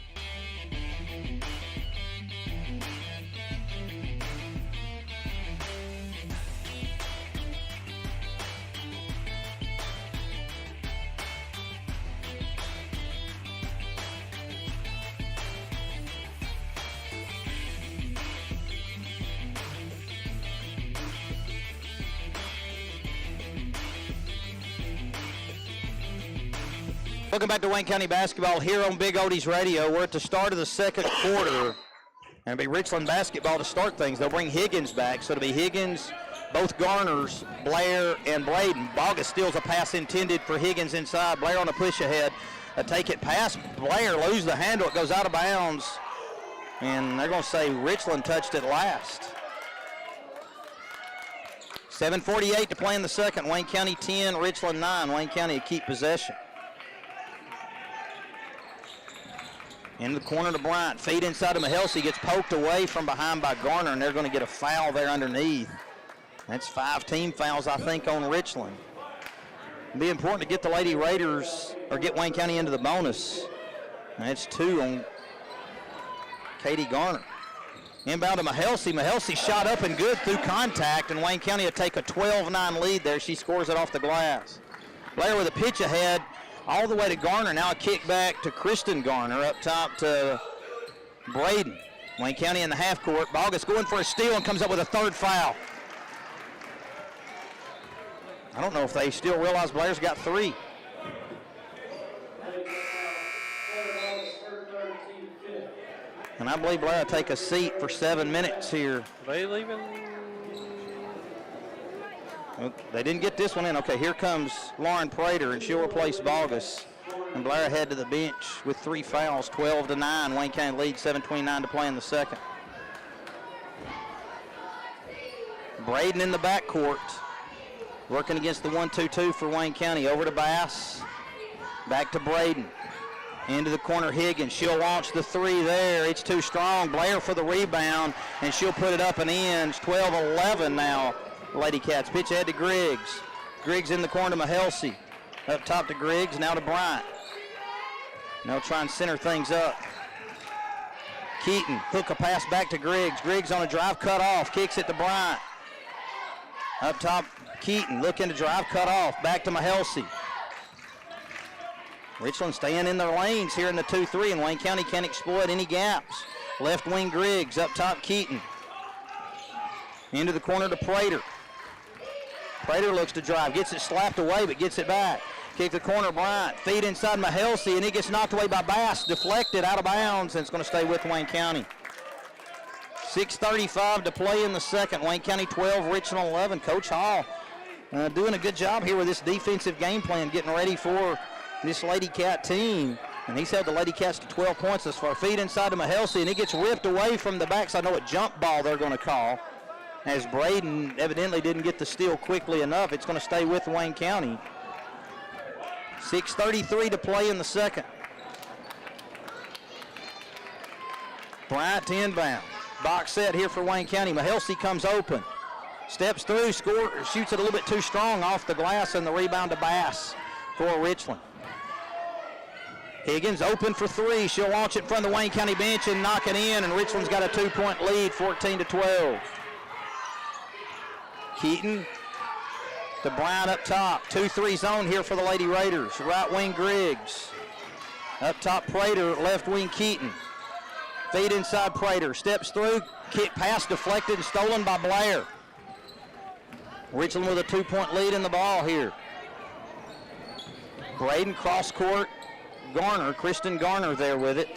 Welcome back to Wayne County Basketball here on Big Oldies Radio. We're at the start of the second quarter. And it'll be Richland basketball to start things. They'll bring Higgins back. So it'll be Higgins, both Garners, Blair, and Braden. Bogus steals a pass intended for Higgins inside. Blair on a push ahead. A take it pass. Blair loses the handle. It goes out of bounds. And they're going to say Richland touched it last. 7:48 to play in the second. Wayne County 10, Richland 9. Wayne County to keep possession. In the corner to Bryant. Feed inside to Mahelsi. Gets poked away from behind by Garner, and they're going to get a foul there underneath. That's 5 team fouls, I think, on Richland. It'll be important to get the Lady Raiders, or get Wayne County into the bonus. And that's 2 on Katie Garner. Inbound to Mahelsi. Mahelsi shot up and good through contact, and Wayne County will take a 12-9 lead there. She scores it off the glass. Blair with a pitch ahead. All the way to Garner. Now a kick back to Kristen Garner. Up top to Braden. Wayne County in the half court. Bogus going for a steal and comes up with a 3rd foul. I don't know if they still realize Blair's got 3. And I believe Blair will take a seat for 7 minutes here. Are they leaving? They didn't get this one in. Okay, here comes Lauren Prater, and she'll replace Bogus. And Blair head to the bench with 3 fouls, 12-9. Wayne County leads, 7:29 to play in the second. Braden in the backcourt, working against the 1-2-2 for Wayne County. Over to Bass, back to Braden. Into the corner, Higgins. She'll launch the 3 there. It's too strong. Blair for the rebound, and she'll put it up and in. It's 12-11 now. Lady Cats. Pitch ahead to Griggs. Griggs in the corner to Mahelsi. Up top to Griggs, now to Bryant. They'll try and center things up. Keaton, hook a pass back to Griggs. Griggs on a drive, cut off, kicks it to Bryant. Up top, Keaton, looking to drive, cut off, back to Mahelsi. Richland staying in their lanes here in the 2-3, and Wayne County can't exploit any gaps. Left wing Griggs, up top Keaton. Into the corner to Prater. Prater looks to drive, gets it slapped away, but gets it back. Kick the corner, Bryant. Feed inside Mahelsi, and he gets knocked away by Bass. Deflected out of bounds, and it's going to stay with Wayne County. 6:35 to play in the second. Wayne County 12, Richland 11. Coach Hall doing a good job here with this defensive game plan, getting ready for this Lady Cat team. And he's held the Lady Cats to 12 points thus far. Feed inside to Mahelsi, and he gets ripped away from the backside. I know what jump ball they're going to call, as Braden evidently didn't get the steal quickly enough. It's going to stay with Wayne County. 6:33 to play in the second. Bryant to inbound. Box set here for Wayne County. Mahelsi comes open. Steps through, shoots it a little bit too strong off the glass, and the rebound to Bass for Richland. Higgins open for three. She'll launch it in front of the Wayne County bench and knock it in, and Richland's got a 2-point lead, 14-12. Keaton to Brown up top. 2-3 zone here for the Lady Raiders. Right wing Griggs. Up top Prater, left wing Keaton. Feed inside Prater. Steps through, kick pass deflected and stolen by Blair. Richland with a 2-point lead in the ball here. Braden cross court. Garner, Kristen Garner there with it.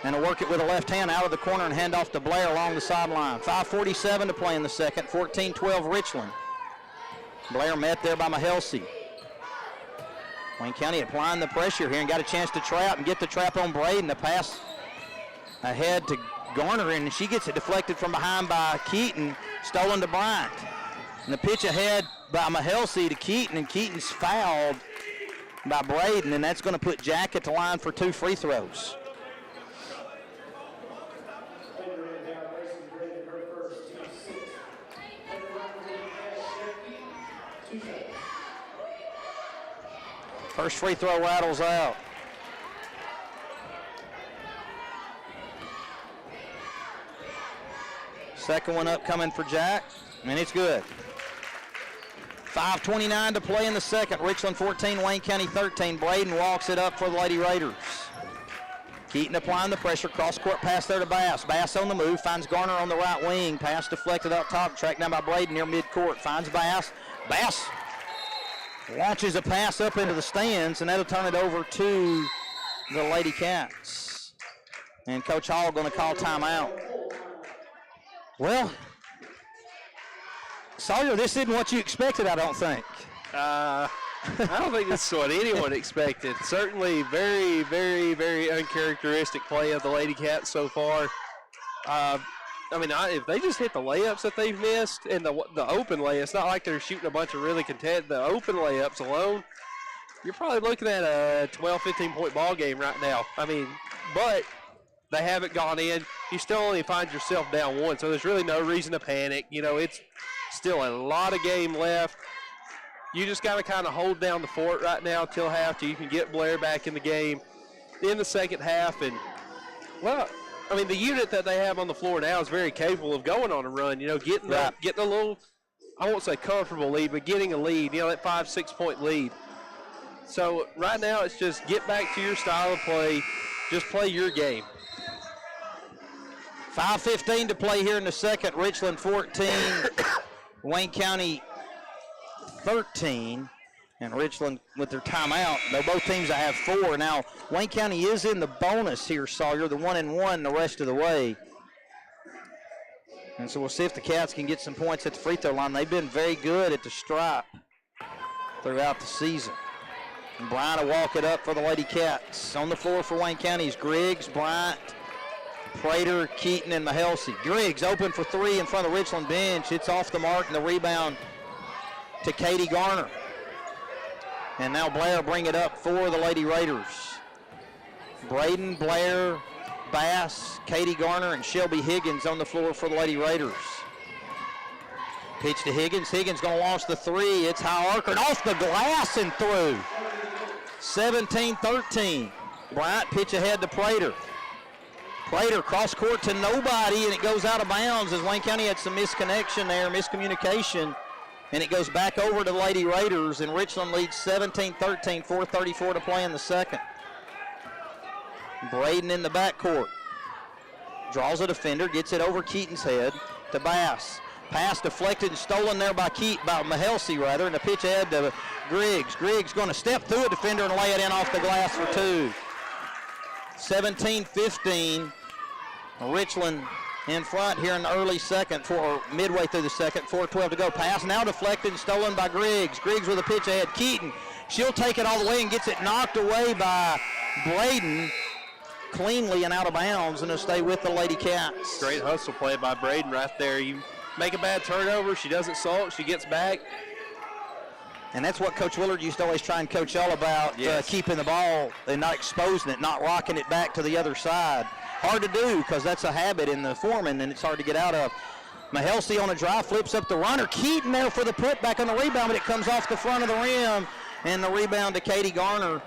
And will work it with a left hand out of the corner and hand off to Blair along the sideline. 5:47 to play in the second. 14-12 Richland. Blair met there by Mahelsey. Wayne County applying the pressure here and got a chance to trap and get the trap on Braden. The pass ahead to Garner, and she gets it deflected from behind by Keaton, stolen to Bryant. And the pitch ahead by Mahelsey to Keaton, and Keaton's fouled by Braden, and that's going to put Jack at the line for 2 free throws. First free throw rattles out. Second one up coming for Jack, and it's good. 5:29 to play in the second. Richland 14, Wayne County 13. Braden walks it up for the Lady Raiders. Keaton applying the pressure. Cross-court pass there to Bass. Bass on the move. Finds Garner on the right wing. Pass deflected up top. Tracked down by Braden near midcourt. Finds Bass. Bass launches a pass up into the stands, and that'll turn it over to the Lady Cats. And Coach Hall going to call timeout. Well, Sawyer, this isn't what you expected, I don't think. I don't think this is what anyone expected. Certainly very, very, very uncharacteristic play of the Lady Cats so far. If they just hit the layups that they've missed and the open layups, it's not like they're shooting a bunch of really contested. The open layups alone, you're probably looking at a 12, 15-point ball game right now. But they haven't gone in. You still only find yourself down one, so there's really no reason to panic. It's still a lot of game left. You just got to kind of hold down the fort right now till half till you can get Blair back in the game in the second half. And, the unit that they have on the floor now is very capable of going on a run, getting a little, I won't say comfortable lead, but getting a lead, that 5-6 point lead. So right now it's just get back to your style of play. Just play your game. 5:15 to play here in the second. Richland 14, Wayne County 13, and Richland with their timeout. Though both teams have 4. Now, Wayne County is in the bonus here, Sawyer, the 1-1 the rest of the way. And so we'll see if the Cats can get some points at the free throw line. They've been very good at the stripe throughout the season. And Bryant will walk it up for the Lady Cats. On the floor for Wayne County is Griggs, Bryant, Prater, Keaton, and Mahelsey. Griggs open for 3 in front of the Richland bench. It's off the mark, and the rebound to Katie Garner. And now Blair bring it up for the Lady Raiders. Braden, Blair, Bass, Katie Garner, and Shelby Higgins on the floor for the Lady Raiders. Pitch to Higgins. Higgins going to launch the 3. It's high arcing off the glass and through. 17-13. Bryant pitch ahead to Prater. Prater cross court to nobody, and it goes out of bounds as Wayne County had some misconnection there, miscommunication. And it goes back over to the Lady Raiders, and Richland leads 17-13, 4:34 to play in the second. Braden in the backcourt. Draws a defender, gets it over Keaton's head to Bass. Pass deflected and stolen there by Mahelsey, and the pitch ahead to Griggs. Griggs going to step through a defender and lay it in off the glass for 2. 17-15. Richland in front here in the early second, midway through the second, 4:12 to go. Pass now deflected and stolen by Griggs. Griggs with a pitch ahead. Keaton, she'll take it all the way and gets it knocked away by Braden cleanly and out of bounds, and it'll stay with the Lady Cats. Great hustle play by Braden right there. You make a bad turnover, she doesn't sulk, she gets back. And that's what Coach Willard used to always try and coach all about, keeping the ball and not exposing it, not rocking it back to the other side. Hard to do because that's a habit in the foreman, and it's hard to get out of. Mahelsey on a drive, flips up the runner. Keaton there for the putback on the rebound, but it comes off the front of the rim. And the rebound to Katie Garner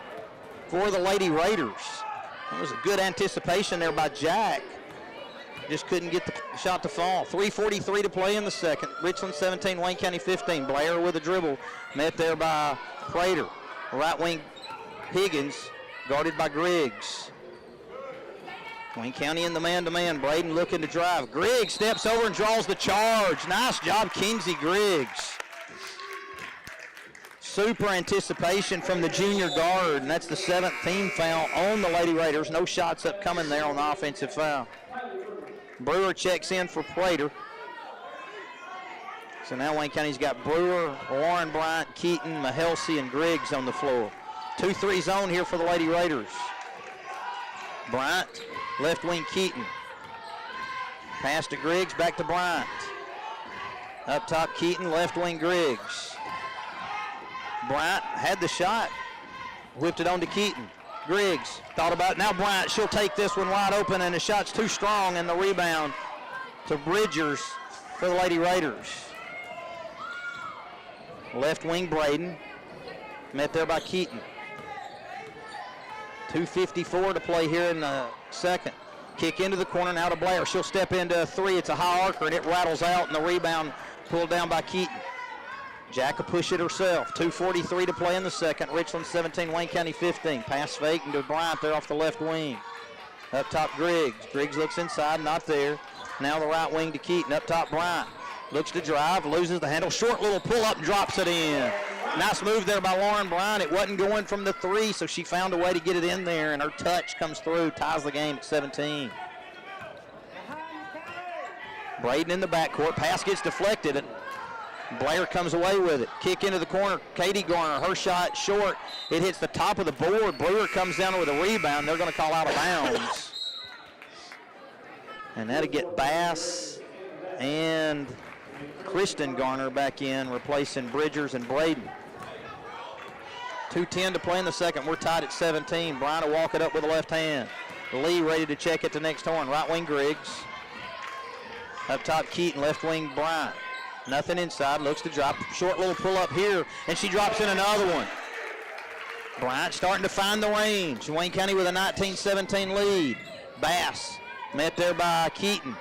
for the Lady Raiders. That was a good anticipation there by Jack. Just couldn't get the shot to fall. 3:43 to play in the second. Richland 17, Wayne County 15. Blair with a dribble, met there by Prater. Right wing Higgins, guarded by Griggs. Wayne County in the man-to-man. Braden looking to drive. Griggs steps over and draws the charge. Nice job, Kinsey Griggs. Super anticipation from the junior guard, and that's the 7th team foul on the Lady Raiders. No shots up coming there on the offensive foul. Brewer checks in for Prater. So now Wayne County's got Brewer, Warren Bryant, Keaton, Mahelsey, and Griggs on the floor. 2-3 zone here for the Lady Raiders. Bryant, left wing Keaton. Pass to Griggs, back to Bryant. Up top Keaton, left wing Griggs. Bryant had the shot, whipped it on to Keaton. Griggs thought about it. Now Bryant, she'll take this one wide open, and the shot's too strong, and the rebound to Bridgers for the Lady Raiders. Left wing Braden, met there by Keaton. 2:54 to play here in the second. Kick into the corner, now to Blair. She'll step into a three. It's a high arcer, and it rattles out, and the rebound pulled down by Keaton. Jack will push it herself. 2:43 to play in the second. Richland 17, Wayne County 15. Pass fake into Bryant there off the left wing. Up top Griggs. Griggs looks inside, not there. Now the right wing to Keaton. Up top Bryant. Looks to drive, loses the handle. Short little pull up, drops it in. Nice move there by Lauren Bryant. It wasn't going from the three, so she found a way to get it in there, and her touch comes through, ties the game at 17. Braden in the backcourt. Pass gets deflected, and Blair comes away with it. Kick into the corner. Katie Garner, her shot short. It hits the top of the board. Brewer comes down with a rebound. They're going to call out of bounds. And that'll get Bass and Kristen Garner back in, replacing Bridgers and Braden. 2:10 to play in the second. We're tied at 17. Bryant will walk it up with the left hand. Lee ready to check it to next horn. Right wing Griggs. Up top Keaton, left wing Bryant. Nothing inside, looks to drop. Short little pull up here, and she drops in another one. Bryant starting to find the range. Wayne County with a 19-17 lead. Bass met there by Keaton.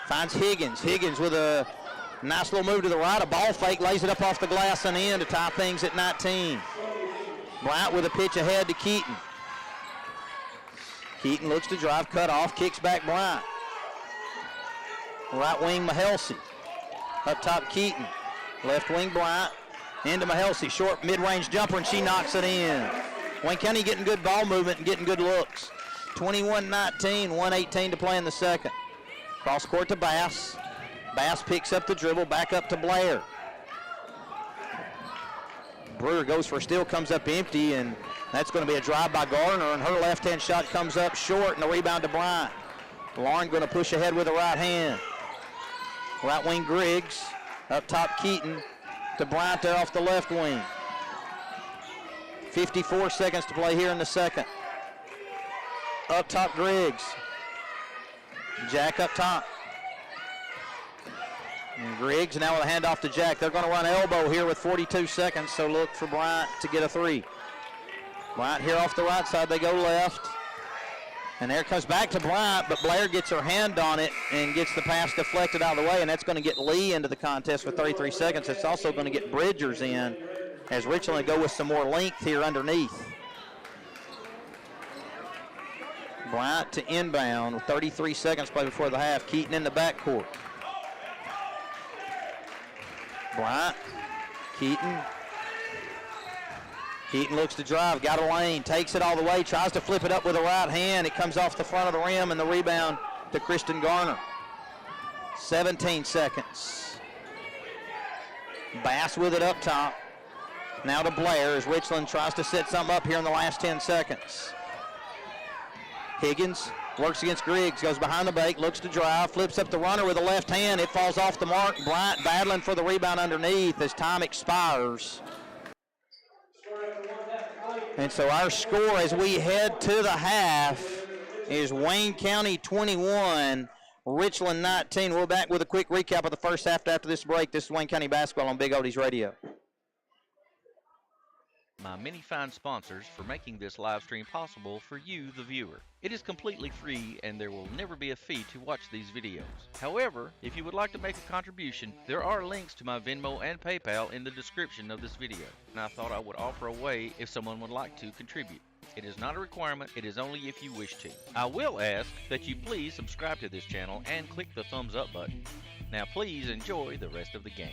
Finds Higgins. Higgins with a nice little move to the right. A ball fake, lays it up off the glass and in to tie things at 19. Bryant with a pitch ahead to Keaton. Keaton looks to drive, cut off, kicks back Bryant. Right wing Mahelsey. Up top Keaton. Left wing Bryant. Into Mahelsey. Short mid-range jumper, and she knocks it in. Wayne County getting good ball movement and getting good looks. 21-19, 1:18 to play in the second. Cross court to Bass. Bass picks up the dribble, back up to Blair. Brewer goes for a steal, comes up empty, and that's going to be a drive by Garner, and her left-hand shot comes up short, and the rebound to Bryant. Lauren going to push ahead with the right hand. Right wing Griggs, up top Keaton, to Bryant there off the left wing. 54 seconds to play here in the second. Up top Griggs. Jack up top. And Griggs now with a handoff to Jack. They're going to run elbow here with 42 seconds, so look for Bryant to get a three. Bryant here off the right side, they go left. And there it comes back to Bryant, but Blair gets her hand on it and gets the pass deflected out of the way, and that's going to get Lee into the contest with 33 seconds. It's also going to get Bridgers in as Richland go with some more length here underneath. Bryant to inbound with 33 seconds play before the half. Keaton in the backcourt. Bryant, Keaton. Keaton looks to drive, got a lane, takes it all the way, tries to flip it up with the right hand. It comes off the front of the rim, and the rebound to Kristen Garner. 17 seconds. Bass with it up top. Now to Blair as Richland tries to set something up here in the last 10 seconds. Higgins works against Griggs, goes behind the back, looks to drive, flips up the runner with the left hand. It falls off the mark. Bryant battling for the rebound underneath as time expires. And so our score as we head to the half is Wayne County 21, Richland 19. We're back with a quick recap of the first half after this break. This is Wayne County Basketball on Big Oldies Radio. My many fine sponsors for making this live stream possible for you, the viewer. It is completely free and there will never be a fee to watch these videos. However, if you would like to make a contribution, there are links to my Venmo and PayPal in the description of this video, and I thought I would offer a way if someone would like to contribute. It is not a requirement, it is only if you wish to. I will ask that you please subscribe to this channel and click the thumbs up button. Now please enjoy the rest of the game.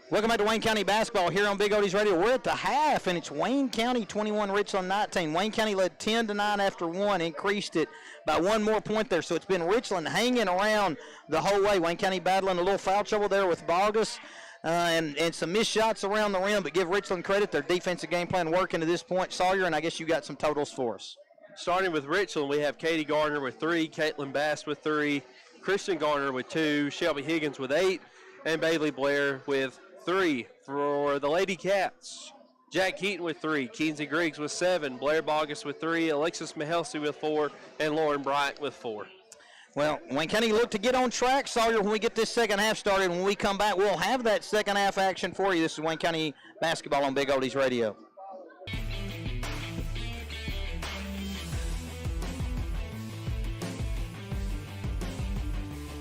Welcome back to Wayne County Basketball here on Big Oldies Radio. We're at the half, and it's Wayne County 21, Richland 19. Wayne County led 10-9 after one, increased it by one more point there. So it's been Richland hanging around the whole way. Wayne County battling a little foul trouble there with Bogus and some missed shots around the rim, but give Richland credit. Their defensive game plan working to this point. Sawyer, and I guess you got some totals for us. Starting with Richland, we have Katie Gardner with 3, Caitlin Bass with 3, Kristen Garner with 2, Shelby Higgins with 8, and Bailey Blair with 3. For the Lady Cats, Jack Keaton with 3, Kinsey Griggs with 7, Blair Bogus with 3, Alexis Mahelsi with 4, and Lauren Bryant with 4. Well, Wayne County look to get on track, Sawyer, when we get this second half started. When we come back, we'll have that second half action for you. This is Wayne County Basketball on Big Oldies Radio.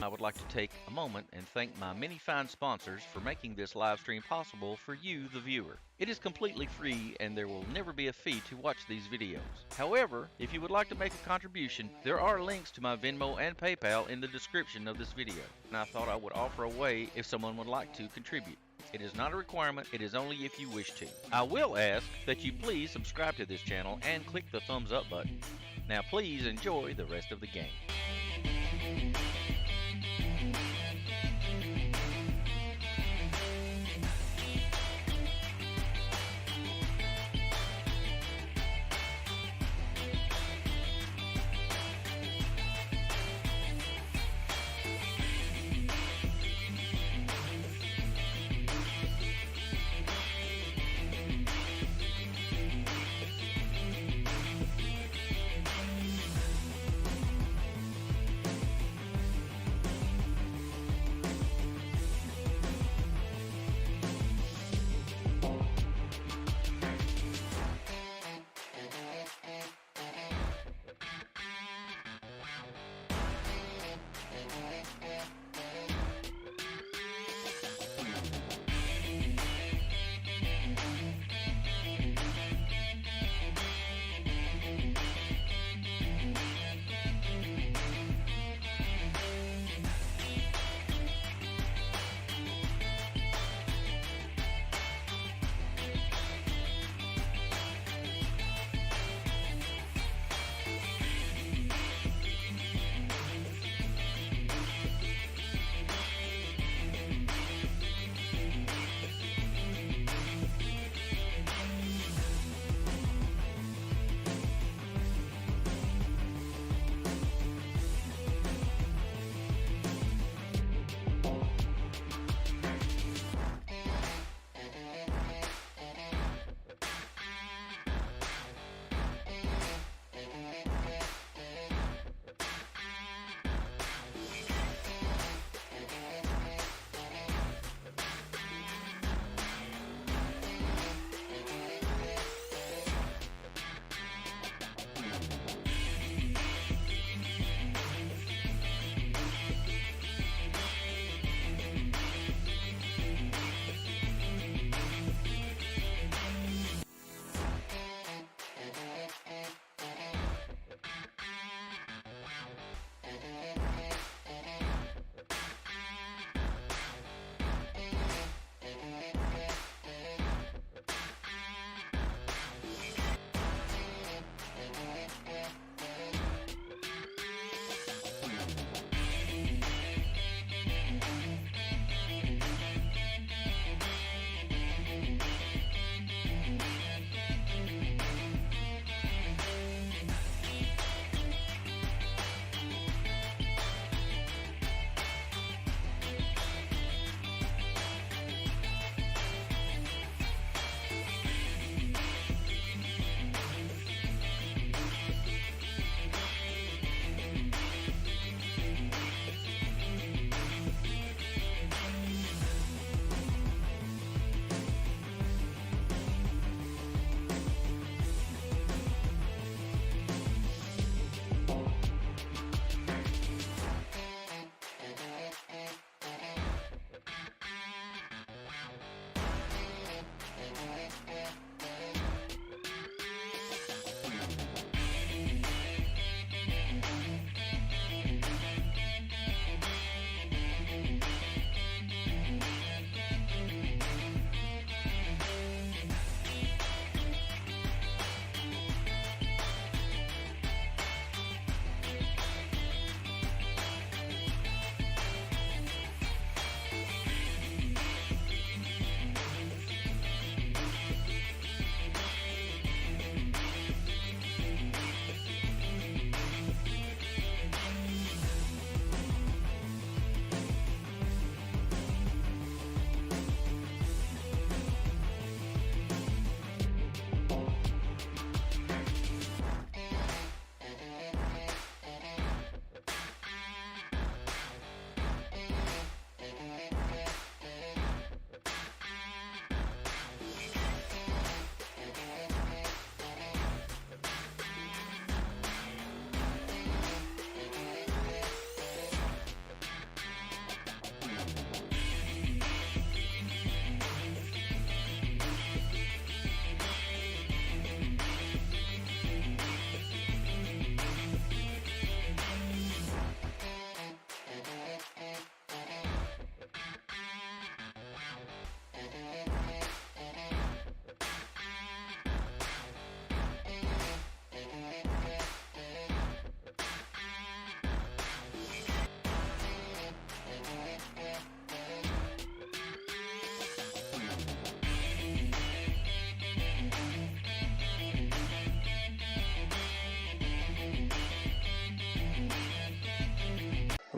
I would like to take a moment and thank my many fine sponsors for making this live stream possible for you, the viewer. It is completely free and there will never be a fee to watch these videos. However, if you would like to make a contribution, there are links to my Venmo and PayPal in the description of this video, and I thought I would offer a way if someone would like to contribute. It is not a requirement, it is only if you wish to. I will ask that you please subscribe to this channel and click the thumbs up button. Now please enjoy the rest of the game.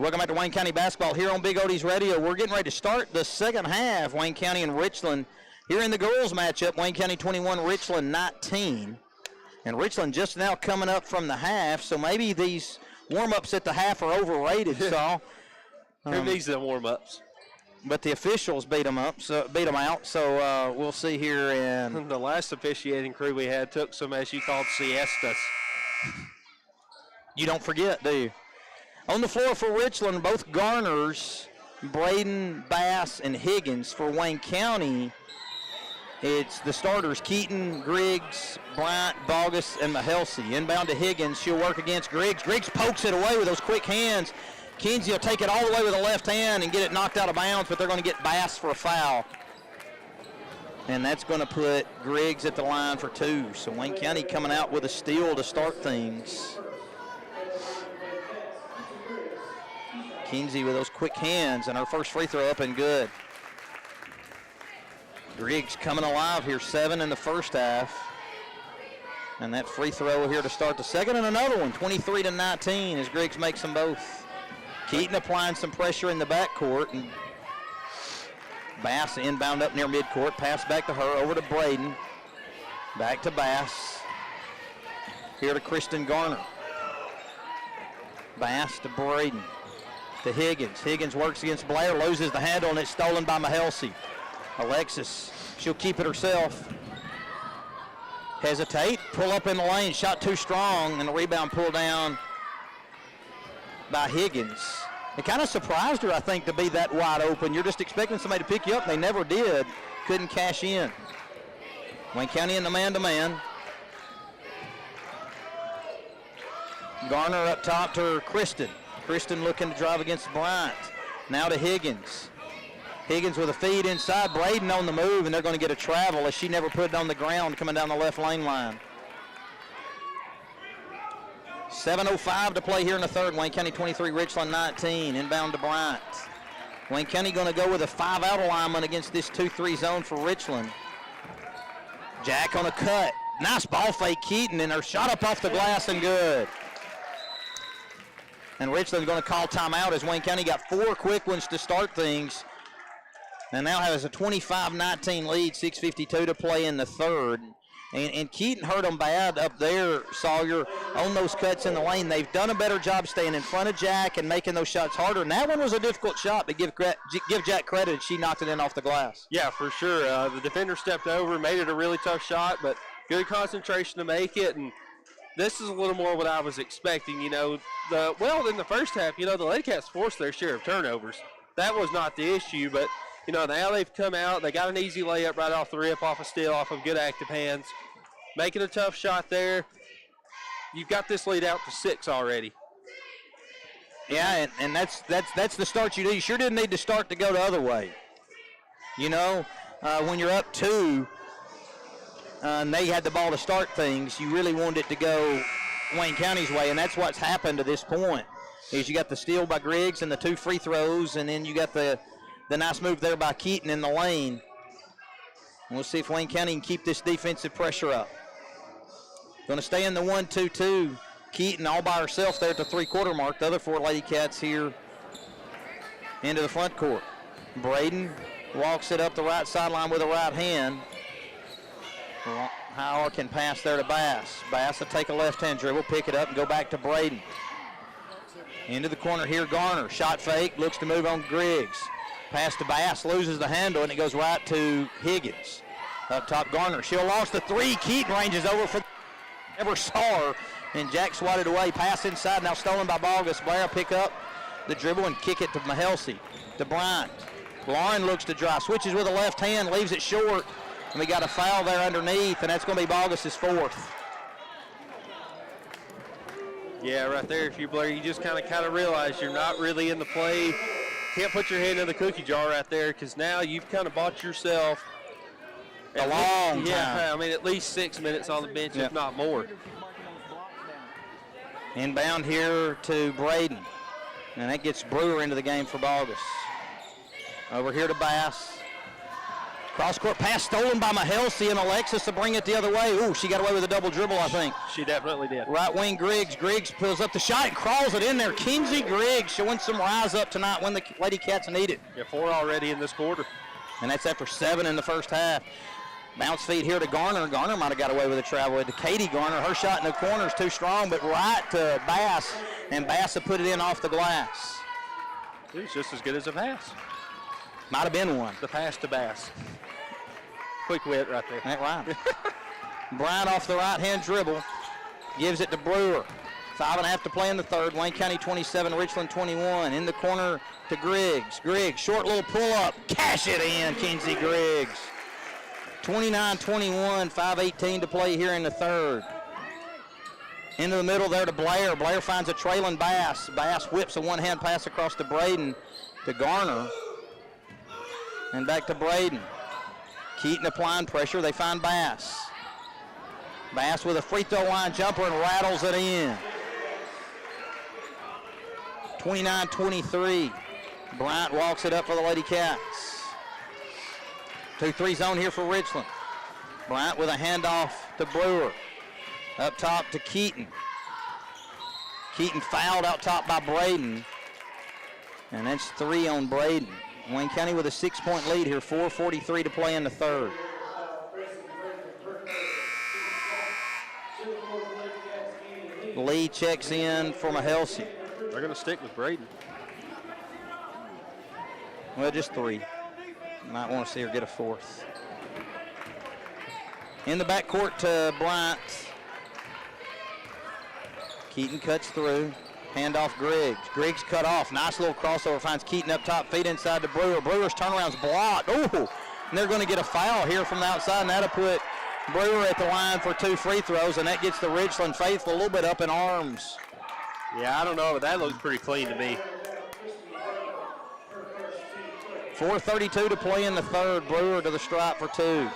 Welcome back to Wayne County Basketball here on Big Odie's Radio. We're getting ready to start the second half. Wayne County and Richland here in the girls matchup. Wayne County 21, Richland 19. And Richland just now coming up from the half, so maybe these warm-ups at the half are overrated, Saul. Who needs them warm-ups? But the officials beat them out. So we'll see here. And the last officiating crew we had took some, as you called, siestas. You don't forget, do you? On the floor for Richland, both Garners, Braden, Bass, and Higgins. For Wayne County, it's the starters, Keaton, Griggs, Bryant, Bogus, and Mahelsey. Inbound to Higgins. She'll work against Griggs. Griggs pokes it away with those quick hands. Kinsey will take it all the way with the left hand and get it knocked out of bounds, but they're going to get Bass for a foul. And that's going to put Griggs at the line for 2. So Wayne County coming out with a steal to start things. Kinsey with those quick hands, and her first free throw up and good. Griggs coming alive here, 7 in the first half. And that free throw here to start the second, and another one, 23-19 as Griggs makes them both. Keaton applying some pressure in the backcourt, and Bass inbound up near midcourt, pass back to her, over to Braden. Back to Bass. Here to Kristen Garner. Bass to Braden. To Higgins. Higgins works against Blair, loses the handle, and it's stolen by Mahelsey. Alexis, she'll keep it herself. Hesitate, pull up in the lane, shot too strong, and the rebound pulled down by Higgins. It kind of surprised her, I think, to be that wide open. You're just expecting somebody to pick you up, and they never did. Couldn't cash in. Wayne County in the man-to-man. Garner up top to Kristen. Kristen looking to drive against Bryant. Now to Higgins. Higgins with a feed inside. Braden on the move, and they're going to get a travel as she never put it on the ground coming down the left lane line. 7:05 to play here in the third. Wayne County 23, Richland 19. Inbound to Bryant. Wayne County going to go with a 5-out alignment against this 2-3 zone for Richland. Jack on a cut. Nice ball fake, Keaton, and her shot up off the glass and good. And Richland going to call timeout as Wayne County got 4 quick ones to start things. And now has a 25-19 lead, 6:52 to play in the third. And Keaton hurt them bad up there, Sawyer, on those cuts in the lane. They've done a better job staying in front of Jack and making those shots harder. And that one was a difficult shot, but give Jack credit. She knocked it in off the glass. Yeah, for sure. The defender stepped over, made it a really tough shot, but good concentration to make it. And this is a little more what I was expecting. You know, in the first half, you know, the Lady Cats forced their share of turnovers. That was not the issue, but, you know, now they've come out. They got an easy layup right off the rip, off a steal, off of good active hands. Making a tough shot there. You've got this lead out to 6 already. Yeah, and that's the start you do. You sure didn't need to start to go the other way. You know, when you're up 2, and they had the ball to start things, you really wanted it to go Wayne County's way, and that's what's happened to this point. Is you got the steal by Griggs and the 2 free throws, and then you got the nice move there by Keaton in the lane. And we'll see if Wayne County can keep this defensive pressure up. Going to stay in the 1-2-2. Keaton all by herself there at the 3-quarter mark. The other 4 Lady Cats here into the front court. Braden walks it up the right sideline with a right hand. Howard can pass there to Bass. Bass will take a left-hand dribble, pick it up, and go back to Braden. Into the corner here, Garner. Shot fake, looks to move on Griggs. Pass to Bass, loses the handle, and it goes right to Higgins. Up top, Garner. She'll lost the 3. Keaton ranges over for never saw her, and Jack swatted away. Pass inside, now stolen by Bogus. Blair pick up the dribble and kick it to Mahelsey. To Bryant. Lauren looks to drive, switches with a left hand, leaves it short, and we got a foul there underneath, and that's going to be Bogus's 4th. Yeah, right there, if you're Blair, you just kind of realize you're not really in the play. Can't put your hand in the cookie jar right there, because now you've kind of bought yourself a long time. Yeah, I mean, at least 6 minutes on the bench, if not more. Inbound here to Braden. And that gets Brewer into the game for Bogus. Over here to Bass. Cross-court pass stolen by Mahelsi, and Alexis to bring it the other way. Ooh, she got away with a double dribble, I think. She definitely did. Right wing Griggs. Griggs pulls up the shot and crawls it in there. Kinsey Griggs showing some rise up tonight when the Lady Cats need it. Yeah, 4 already in this quarter. And that's after 7 in the first half. Bounce feed here to Garner. Garner might have got away with a travel to Katie Garner. Her shot in the corner is too strong, but right to Bass, and Bass will put it in off the glass. It was just as good as a pass. Might have been one. The pass to Bass. Quick wit right there. That's right. Bryant off the right-hand dribble. Gives it to Brewer. 5.5 to play in the third. Wayne County 27, Richland 21. In the corner to Griggs. Griggs, short little pull-up. Cash it in, Kinsey Griggs. 29-21, 5:18 to play here in the third. Into the middle there to Blair. Blair finds a trailing Bass. Bass whips a one-hand pass across to Braden, to Garner, and back to Braden. Keaton applying pressure. They find Bass. Bass with a free throw line jumper and rattles it in. 29-23. Bryant walks it up for the Lady Cats. 2-3 zone here for Richland. Bryant with a handoff to Brewer. Up top to Keaton. Keaton fouled out top by Braden. And that's 3 on Braden. Wayne County with a 6-point lead here. 4:43 to play in the third. Lee checks in for Mahelsi. They're going to stick with Braden. Well, just 3. Might want to see her get a 4th. In the backcourt to Bryant. Keaton cuts through. Handoff Griggs. Griggs cut off. Nice little crossover. Finds Keaton up top. Feed inside to Brewer. Brewer's turnaround's blocked. Ooh! And they're going to get a foul here from the outside, and that'll put Brewer at the line for 2 free throws, and that gets the Richland faithful a little bit up in arms. Yeah, I don't know, but that looks pretty clean to me. 4:32 to play in the third. Brewer to the stripe for 2.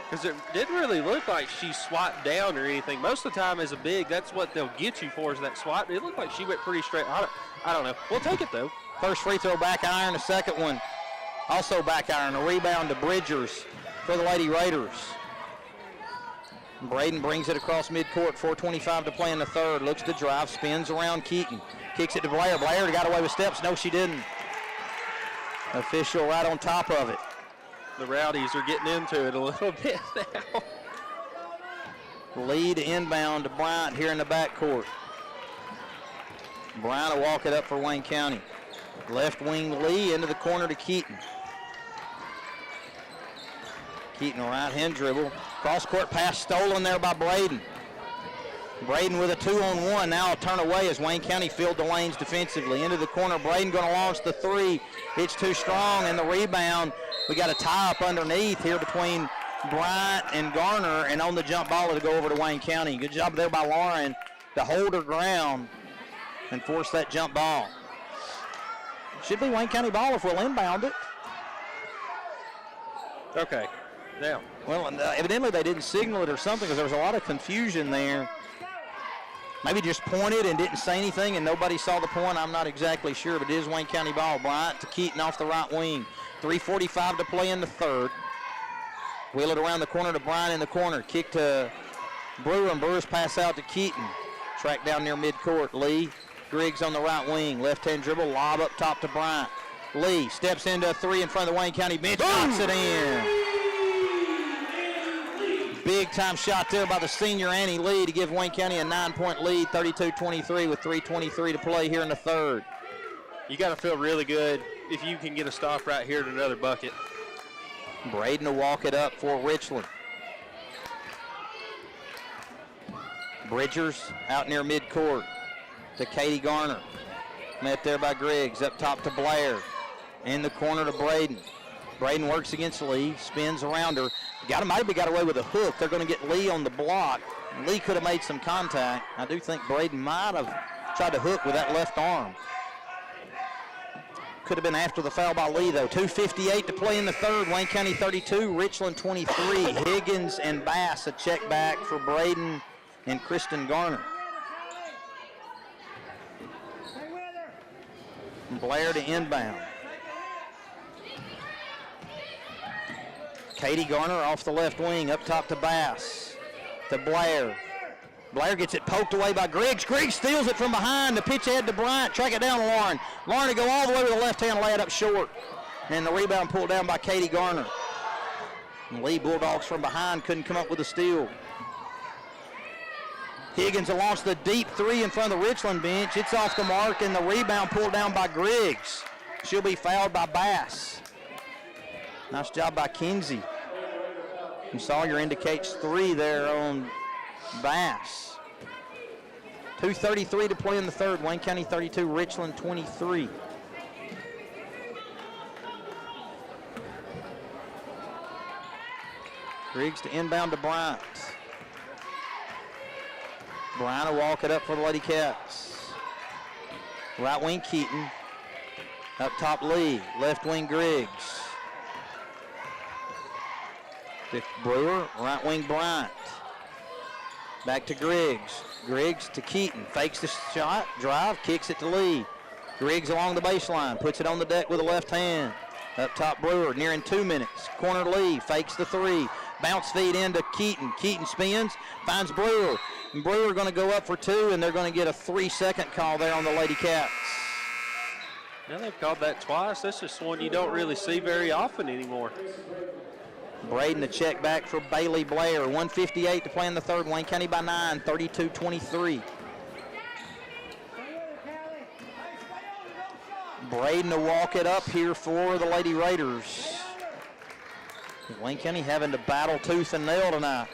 Because it didn't really look like she swiped down or anything. Most of the time as a big, that's what they'll get you for is that swipe. It looked like she went pretty straight. I don't know. We'll take it, though. First free throw back iron. The second one also back iron. A rebound to Bridgers for the Lady Raiders. Braden brings it across midcourt. 4:25 to play in the third. Looks to drive. Spins around Keaton. Kicks it to Blair. Blair got away with steps. No, she didn't. Official right on top of it. The Rowdies are getting into it a little bit now. Lead inbound to Bryant here in the backcourt. Bryant will walk it up for Wayne County. Left wing Lee into the corner to Keaton. Keaton a right hand dribble. Cross court pass stolen there by Braden. Braden with a 2-on-1. Now a turn away as Wayne County filled the lanes defensively. Into the corner. Braden going to launch the 3. It's too strong, and the rebound. We got a tie-up underneath here between Bryant and Garner, and on the jump ball it'll go over to Wayne County. Good job there by Lauren to hold her ground and force that jump ball. Should be Wayne County ball if we'll inbound it. Okay, now. Well, evidently they didn't signal it or something because there was a lot of confusion there. Maybe just pointed and didn't say anything and nobody saw the point. I'm not exactly sure, but it is Wayne County ball. Bryant to Keaton off the right wing. 3:45 to play in the third. Wheel it around the corner to Bryant in the corner. Kick to Brewer, and Brewer's pass out to Keaton. Track down near midcourt. Lee. Griggs on the right wing. Left-hand dribble. Lob up top to Bryant. Lee steps into a 3 in front of the Wayne County bench. Knocks it in. Big-time shot there by the senior Annie Lee to give Wayne County a 9-point lead, 32-23 with 3:23 to play here in the third. You got to feel really good if you can get a stop right here at another bucket. Braden will walk it up for Richland. Bridgers out near midcourt to Katie Garner. Met there by Griggs. Up top to Blair. In the corner to Braden. Braden works against Lee. Spins around her. Might have got away with a hook. They're going to get Lee on the block. Lee could have made some contact. I do think Braden might have tried to hook with that left arm. Could have been after the foul by Lee, though. 2:58 to play in the third. Wayne County 32, Richland 23. Higgins and Bass a check back for Braden and Kristen Garner. Blair to inbound. Katie Garner off the left wing, up top to Bass, to Blair. Blair gets it poked away by Griggs. Griggs steals it from behind. The pitch ahead to Bryant. Track it down to Lauren. Lauren to go all the way with the left hand, lay it up short. And the rebound pulled down by Katie Garner. And Lee Bulldogs from behind couldn't come up with a steal. Higgins will launch the deep three in front of the Richland bench. It's off the mark, and the rebound pulled down by Griggs. She'll be fouled by Bass. Nice job by Kinsey. And Sawyer indicates 3 there on Bass. 2:33 to play in the third. Wayne County 32, Richland 23. Griggs to inbound to Bryant. Bryant will walk it up for the Lady Cats. Right wing Keaton. Up top Lee. Left wing Griggs. To Brewer. Right wing Bryant. Back to Griggs. Griggs to Keaton. Fakes the shot. Drive. Kicks it to Lee. Griggs along the baseline. Puts it on the deck with the left hand. Up top Brewer. Nearing 2 minutes. Corner Lee. Fakes the 3. Bounce feed into Keaton. Keaton spins. Finds Brewer. And Brewer going to go up for 2, and they're going to get a 3-second call there on the Lady Cats. Now they've called that twice. That's just one you don't really see very often anymore. Braden to check back for Bailey Blair. 1:58 to play in the third. Wayne County by 9, 32-23. Braden to walk it up here for the Lady Raiders. Wayne County having to battle tooth and nail tonight.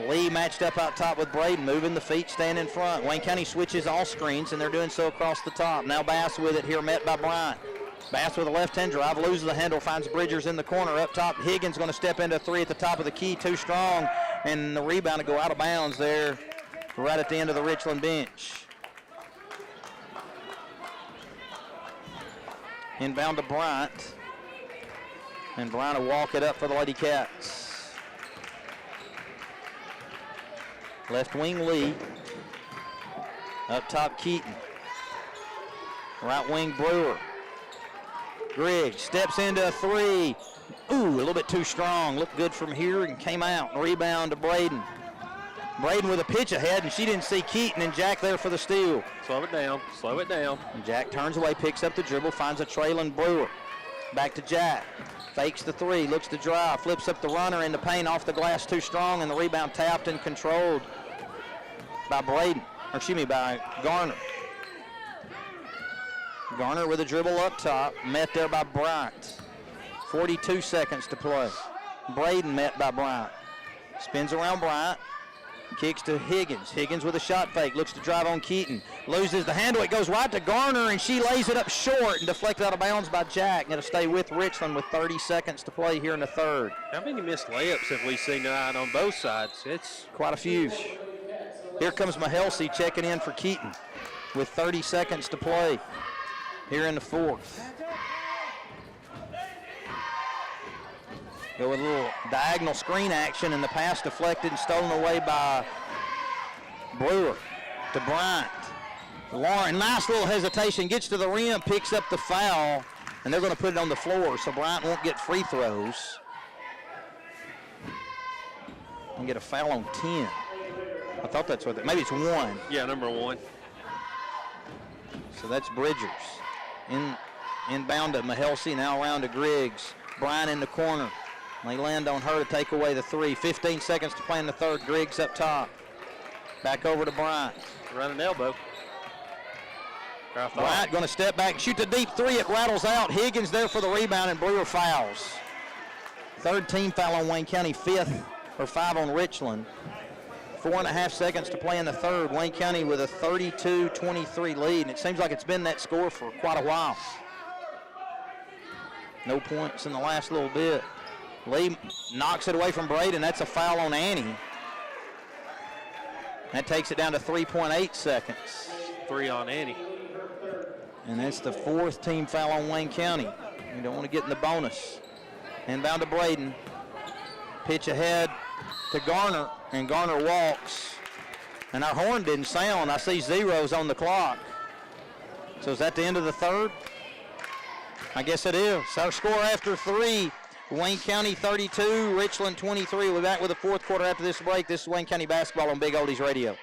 Lee matched up out top with Braden, moving the feet, stand in front. Wayne County switches all screens, and they're doing so across the top. Now Bass with it here, met by Bryant. Bass with a left-hand drive, loses the handle, finds Bridgers in the corner. Up top, Higgins going to step into 3 at the top of the key, too strong, and the rebound to go out of bounds there right at the end of the Richland bench. Inbound to Bryant, and Bryant will walk it up for the Lady Cats. Left wing Lee. Up top Keaton. Right wing Brewer. Griggs steps into a 3. Ooh, a little bit too strong. Looked good from here and came out. Rebound to Braden. Braden with a pitch ahead, and she didn't see Keaton and Jack there for the steal. Slow it down, slow it down. And Jack turns away, picks up the dribble, finds a trailing Brewer. Back to Jack. Fakes the 3, looks to drive, flips up the runner in the paint, off the glass too strong, and the rebound tapped and controlled by Braden, or excuse me, by Garner. Garner with a dribble up top, met there by Bryant. 42 seconds to play. Braden met by Bryant. Spins around Bryant, kicks to Higgins. Higgins with a shot fake, looks to drive on Keaton. Loses the handle, it goes right to Garner, and she lays it up short and deflected out of bounds by Jack. Going to stay with Richland with 30 seconds to play here in the third. How many missed layups have we seen tonight on both sides? It's quite a few. Here comes Mahelsey checking in for Keaton with 30 seconds to play here in the fourth. Go with a little diagonal screen action, and the pass deflected and stolen away by Brewer to Bryant. Lauren, nice little hesitation, gets to the rim, picks up the foul, and they're going to put it on the floor, so Bryant won't get free throws. And get a foul on 10. I thought that's what, maybe it's 1. Yeah, number 1. So that's Bridgers. Inbound to Mahelsey, now around to Griggs. Bryant in the corner. They land on her to take away the 3. 15 seconds to play in the third. Griggs up top. Back over to Bryant. Running elbow. Bryant going to step back and shoot the deep 3. It rattles out. Higgins there for the rebound, and Brewer fouls. Third team foul on Wayne County, 5 on Richland. 4.5 seconds to play in the third. Wayne County with a 32-23 lead, and it seems like it's been that score for quite a while. No points in the last little bit. Lee knocks it away from Braden. That's a foul on Annie. That takes it down to 3.8 seconds. 3 on Annie. And that's the 4th team foul on Wayne County. You don't want to get in the bonus. Inbound to Braden. Pitch ahead to Garner, and Garner walks. And our horn didn't sound. I see zeros on the clock. So is that the end of the third? I guess it is. Our score after 3, Wayne County 32, Richland 23. We'll be back with the fourth quarter after this break. This is Wayne County basketball on Big Oldies Radio.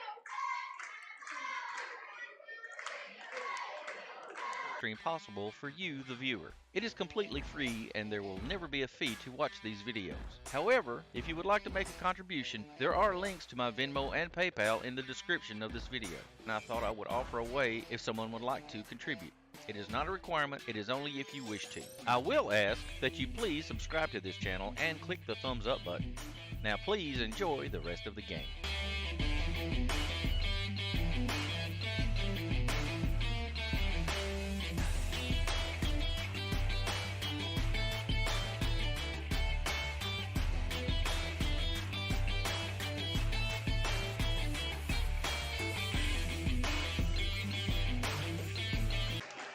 Possible for you, the viewer. It is completely free and there will never be a fee to watch these videos. However, if you would like to make a contribution, there are links to my Venmo and PayPal in the description of this video, and I thought I would offer a way if someone would like to contribute. It is not a requirement, it is only if you wish to. I will ask that you please subscribe to this channel and click the thumbs up button. Now please enjoy the rest of the game.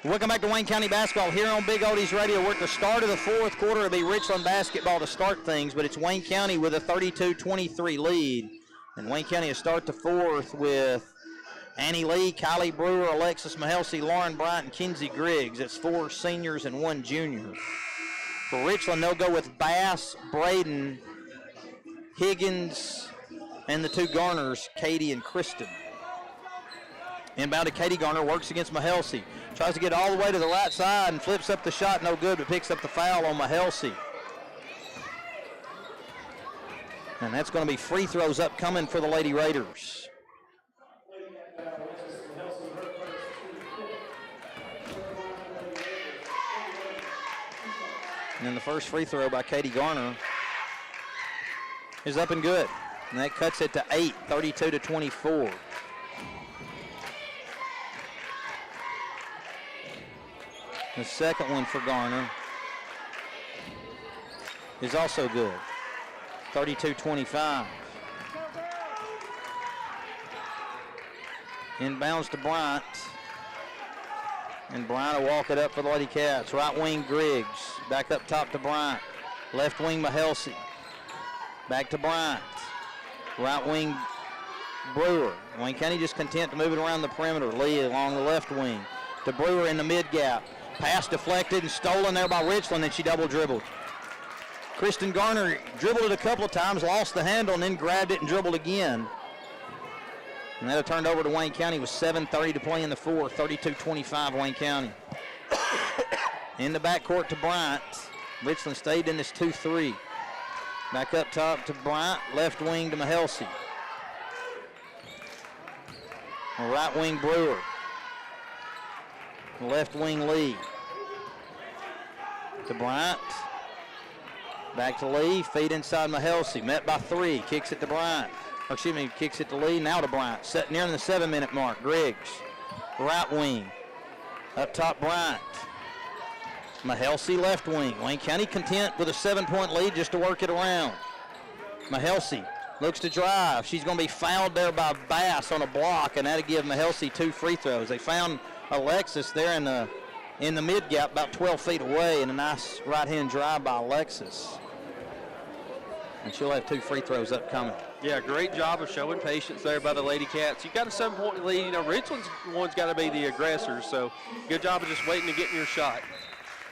Welcome back to Wayne County basketball here on Big Oldies Radio. We're at the start of the fourth quarter. It'll be Richland basketball to start things, but it's Wayne County with a 32-23 lead. And Wayne County will start the fourth with Annie Lee, Kylie Brewer, Alexis Mahelsi, Lauren Bryant, and Kinsey Griggs. It's 4 seniors and 1 junior. For Richland, they'll go with Bass, Braden, Higgins, and the 2 Garners, Katie and Kristen. Inbound to Katie Garner, works against Mahelsi. Tries to get all the way to the right side and flips up the shot, no good, but picks up the foul on Mahelsi. And that's going to be free throws upcoming for the Lady Raiders. And then the first free throw by Katie Garner is up and good. And that cuts it to 8, 32-24. The second one for Garner is also good, 32-25. Inbounds to Bryant, and Bryant will walk it up for the Lady Cats. Right wing Griggs, back up top to Bryant. Left wing Mahelsi, back to Bryant. Right wing Brewer. Wayne County just content to move it around the perimeter. Lee along the left wing to Brewer in the mid gap. Pass deflected and stolen there by Richland, and she double dribbled. Kristen Garner dribbled it a couple of times, lost the handle, and then grabbed it and dribbled again. And that'll turned over to Wayne County with 7:30 to play in the fourth, 32-25 Wayne County. In the backcourt to Bryant. Richland stayed in this 2-3. Back up top to Bryant, left wing to Mahelsi. Right wing Brewer. Left wing Lee. To Bryant. Back to Lee. Feed inside Mahelsi. Met by 3. Kicks it to Bryant. Or excuse me, kicks it to Lee. Now to Bryant. Set near the 7-minute mark. Griggs. Right wing. Up top Bryant. Mahelsi left wing. Wayne County content with a 7-point lead just to work it around. Mahelsi looks to drive. She's going to be fouled there by Bass on a block, and that'll give Mahelsi 2 free throws. They found Alexis there in the mid gap, about 12 feet away, and a nice right-hand drive by Alexis. And she'll have 2 free throws upcoming. Yeah, great job of showing patience there by the Lady Cats. You got a 7-point lead. You know, Richland's one's got to be the aggressor, so good job of just waiting to get your shot.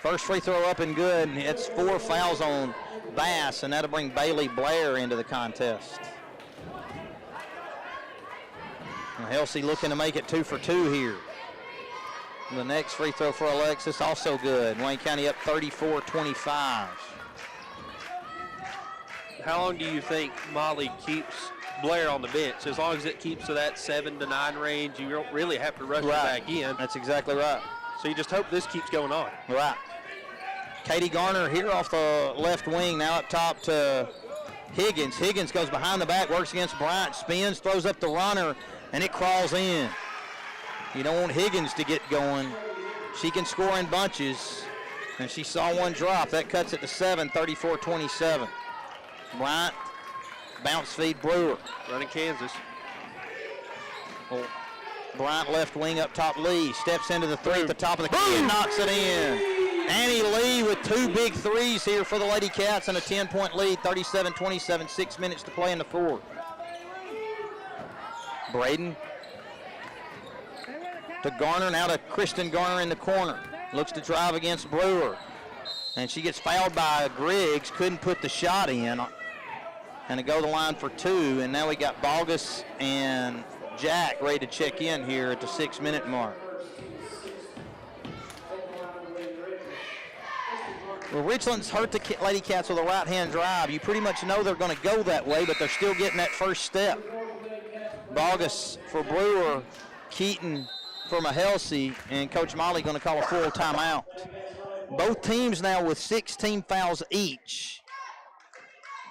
First free throw up and good. It's 4 fouls on Bass, and that'll bring Bailey Blair into the contest. Mahelsi looking to make it 2 for 2 here. The next free throw for Alexis, also good. Wayne County up 34-25. How long do you think Molly keeps Blair on the bench? As long as it keeps to that 7 to 9 range, you don't really have to rush her back in. That's exactly right. So you just hope this keeps going on. Right. Katie Garner here off the left wing, now up top to Higgins. Higgins goes behind the back, works against Bryant, spins, throws up the runner, and it crawls in. You don't want Higgins to get going. She can score in bunches, and she saw one drop. That cuts it to 7, 34-27. Bryant, bounce feed Brewer. Running Kansas. Well, Bryant left wing up top Lee. Steps into the 3 at the top of the key and knocks it in. Annie Lee with 2 big threes here for the Lady Cats and a 10-point lead, 37-27, 6 minutes to play in the fourth. Braden to Garner, now to Kristen Garner in the corner. Looks to drive against Brewer. And she gets fouled by Griggs, couldn't put the shot in. And to go to the line for 2. And now we got Bogus and Jack ready to check in here at the 6-minute mark. Well, Richland's hurt the Lady Cats with a right-hand drive. You pretty much know they're going to go that way, but they're still getting that first step. Bogus for Brewer, Keaton for Mahelsey, and Coach Molly going to call a full timeout. Both teams now with 16 fouls each.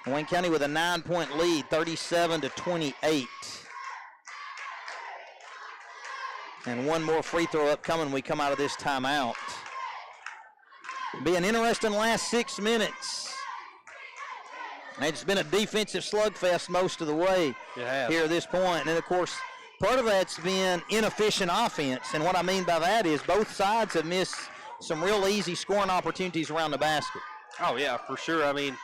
Wayne County with a 9-point lead, 37-28. And one more free throw upcoming when we come out of this timeout. Be an interesting last 6 minutes. It's been a defensive slugfest most of the way here at this point. And then, of course, part of that's been inefficient offense. And what I mean by that is both sides have missed some real easy scoring opportunities around the basket. Oh, yeah, for sure. I mean,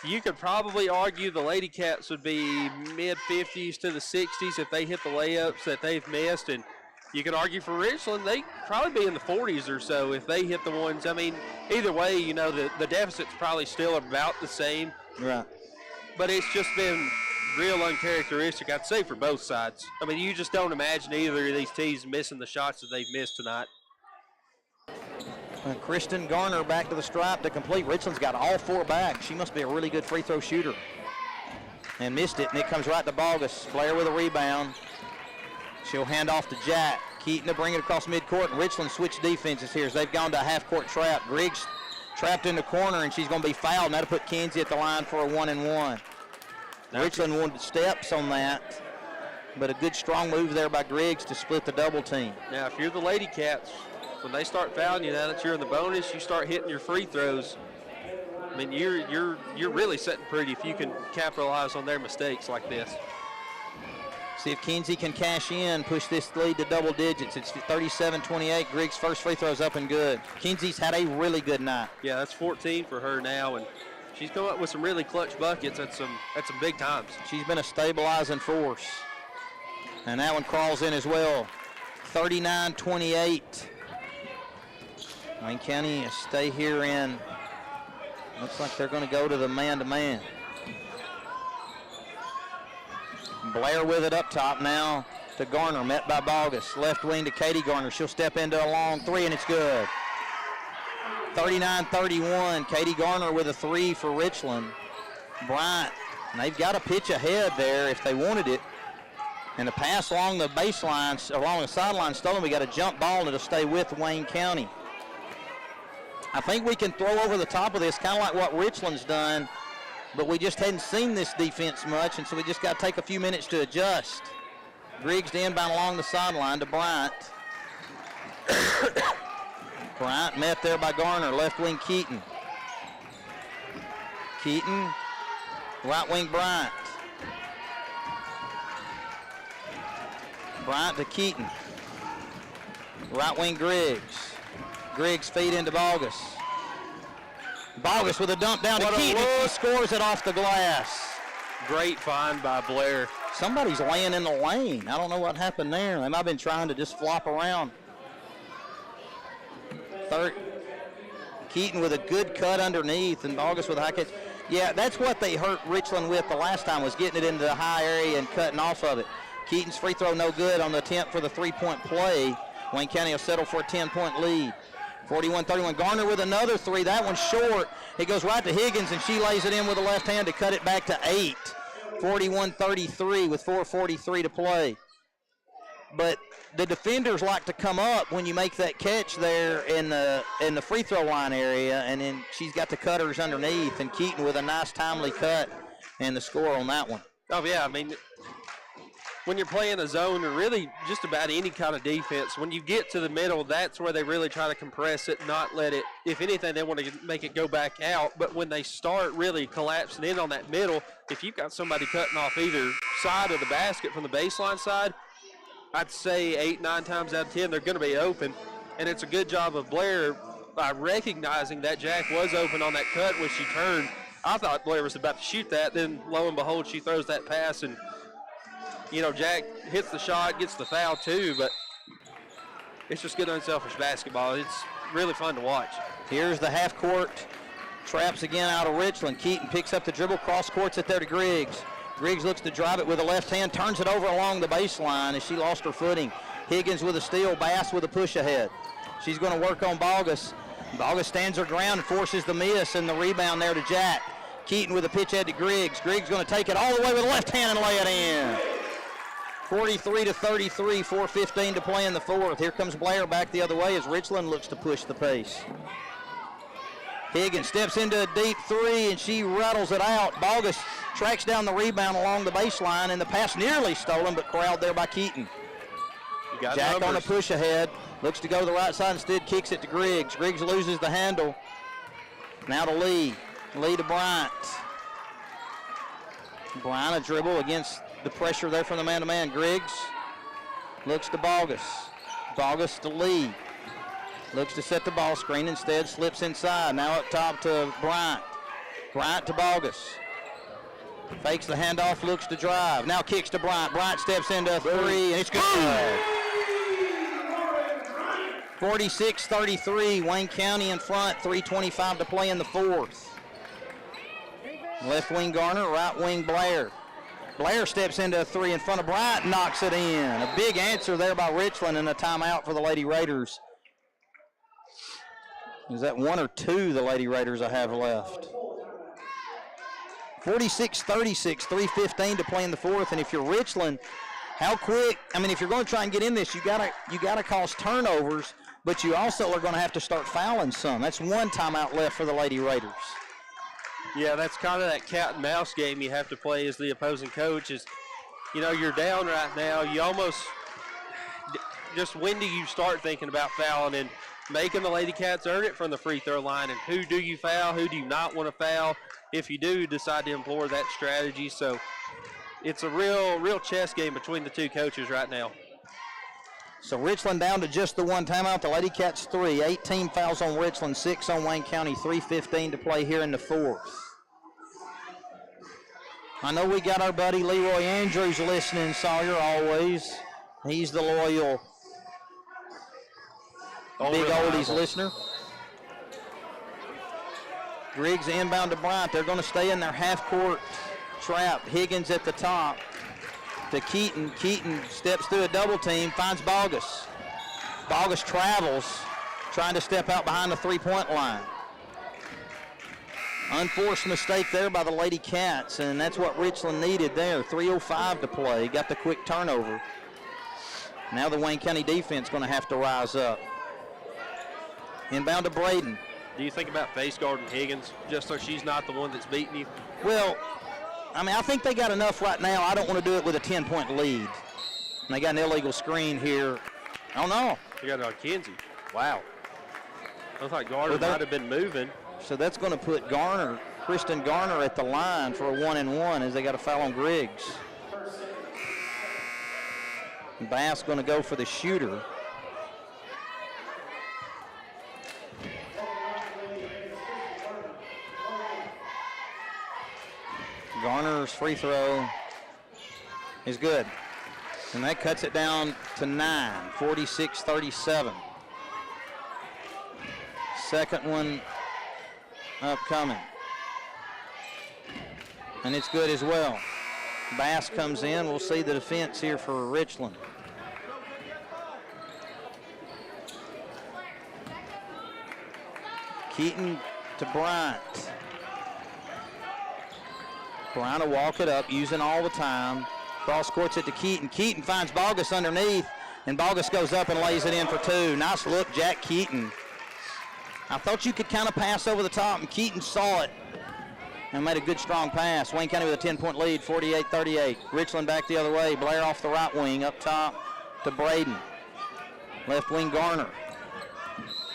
you could probably argue the Lady Cats would be mid-50s to the 60s if they hit the layups that they've missed. And you could argue for Richland, they'd probably be in the 40s or so if they hit the ones. I mean, either way, you know, the deficit's probably still about the same. Right. But it's just been real uncharacteristic, I'd say, for both sides. I mean, you just don't imagine either of these teams missing the shots that they've missed tonight. Kristen Garner back to the stripe to complete. Richland's got all 4 back. She must be a really good free throw shooter. And missed it, and it comes right to Bogus. Blair with a rebound. She'll hand off to Jack. Keaton to bring it across midcourt, and Richland switch defenses here as they've gone to a half-court trap. Griggs trapped in the corner, and she's going to be fouled, and that'll put Kenzie at the line for a 1-and-1. Richland wanted steps on that, but a good strong move there by Griggs to split the double team. Now, if you're the Lady Cats, when they start fouling you, now that you're in the bonus, you start hitting your free throws. I mean, you're really sitting pretty if you can capitalize on their mistakes like this. See if Kenzie can cash in, push this lead to double digits. It's 37-28. Griggs' first free throw's up and good. Kenzie's had a really good night. Yeah, that's 14 for her now, and she's come up with some really clutch buckets at some big times. She's been a stabilizing force. And that one crawls in as well. 39-28. Wayne County stay here in. Looks like they're going to go to the man-to-man. Blair with it up top now to Garner, met by Bogus. Left wing to Katie Garner. She'll step into a long 3, and it's good. 39-31. Katie Garner with a 3 for Richland. Bryant, and they've got a pitch ahead there if they wanted it. And the pass along the baseline, along the sideline stolen. We got a jump ball, and it'll stay with Wayne County. I think we can throw over the top of this, kind of like what Richland's done, but we just hadn't seen this defense much, and so we just got to take a few minutes to adjust. Griggs to inbound along the sideline to Bryant. Bryant met there by Garner, left wing Keaton. Keaton, right wing Bryant. Bryant to Keaton. Right wing Griggs. Griggs feed into Bogus. Bogus with a dump down to Keaton. He scores it off the glass. Great find by Blair. Somebody's laying in the lane. I don't know what happened there. They might have been trying to just flop around. Keaton with a good cut underneath, and Bogus with a high catch. Yeah, that's what they hurt Richland with the last time, was getting it into the high area and cutting off of it. Keaton's free throw no good on the attempt for the 3-point play. Wayne County will settle for a 10-point lead. 41-31. Garner with another 3. That one's short. It goes right to Higgins, and she lays it in with the left hand to cut it back to 8. 41-33 with 4:43 to play. But the defenders like to come up when you make that catch there in the free throw line area, and then she's got the cutters underneath, and Keaton with a nice timely cut and the score on that one. Oh, yeah, I mean, when you're playing a zone or really just about any kind of defense, when you get to the middle, that's where they really try to compress it, not let it, if anything, they want to make it go back out. But when they start really collapsing in on that middle, if you've got somebody cutting off either side of the basket from the baseline side, I'd say 8, 9 times out of 10, they're going to be open. And it's a good job of Blair by recognizing that Jack was open on that cut when she turned. I thought Blair was about to shoot that. Then, lo and behold, she throws that pass, and you know, Jack hits the shot, gets the foul too, but it's just good unselfish basketball. It's really fun to watch. Here's the half court. Traps again out of Richland. Keaton picks up the dribble, cross courts it there to Griggs. Griggs looks to drive it with the left hand, turns it over along the baseline as she lost her footing. Higgins with a steal, Bass with a push ahead. She's going to work on Bogus. Bogus stands her ground and forces the miss, and the rebound there to Jack. Keaton with a pitch head to Griggs. Griggs going to take it all the way with the left hand and lay it in. 43-33, 4:15 to play in the fourth. Here comes Blair back the other way as Richland looks to push the pace. Higgins steps into a deep three, and she rattles it out. Bogus tracks down the rebound along the baseline, and the pass nearly stolen, but corralled there by Keaton. Jack on a push ahead. Looks to go to the right side, instead kicks it to Griggs. Griggs loses the handle. Now to Lee. Lee to Bryant. Bryant a dribble against the pressure there from the man-to-man. Griggs looks to Bogus. Bogus to Lee. Looks to set the ball screen, instead slips inside. Now up top to Bryant. Bryant to Bogus. Fakes the handoff, looks to drive. Now kicks to Bryant. Bryant steps into a three, and it's good. 46-33, Wayne County in front, 3:25 to play in the fourth. Left wing Garner, right wing Blair. Blair steps into a three in front of Bryant, knocks it in. A big answer there by Richland, and a timeout for the Lady Raiders. Is that one or two the Lady Raiders I have left? 46-36, 3:15 to play in the fourth, and if you're Richland, how quick, I mean, if you're going to try and get in this, you gotta cause turnovers, but you also are going to have to start fouling some. That's one timeout left for the Lady Raiders. Yeah, that's kind of that cat and mouse game you have to play as the opposing coach. Is, you know, you're down right now. You almost, just when do you start thinking about fouling and making the Lady Cats earn it from the free throw line? And who do you foul? Who do you not want to foul? If you do decide to employ that strategy. So it's a real chess game between the two coaches right now. So Richland down to just the one timeout. The Lady Cats 3. 18 fouls on Richland, 6 on Wayne County. 3:15 to play here in the fourth. I know we got our buddy Leroy Andrews listening, Sawyer, always. He's the loyal Big Oldies listener. Griggs inbound to Bryant. They're going to stay in their half-court trap. Higgins at the top to Keaton. Keaton steps through a double team, finds Bogus. Bogus travels, trying to step out behind the three-point line. Unforced mistake there by the Lady Cats, and that's what Richland needed there. 3:05 to play. Got the quick turnover. Now the Wayne County defense going to have to rise up. Inbound to Braden. Do you think about face guarding Higgins just so she's not the one that's beating you? Well, I mean, I think they got enough right now. I don't want to do it with a 10-point lead. And they got an illegal screen here. I don't know. You got it on Kinsey. Wow. I thought Garner might have been moving. So that's going to put Garner, Kristen Garner, at the line for a 1-and-1 as they got a foul on Griggs. Bass going to go for the shooter. Garner's free throw is good. And that cuts it down to 9, 46-37. Second one upcoming. And it's good as well. Bass comes in. We'll see the defense here for Richland. Keaton to Bryant. Bryant will walk it up, using all the time. Cross courts it to Keaton. Keaton finds Bogus underneath, and Bogus goes up and lays it in for two. Nice look, Jack Keaton. I thought you could kind of pass over the top, and Keaton saw it and made a good, strong pass. Wayne County with a 10-point lead, 48-38. Richland back the other way. Blair off the right wing, up top to Braden. Left wing Garner.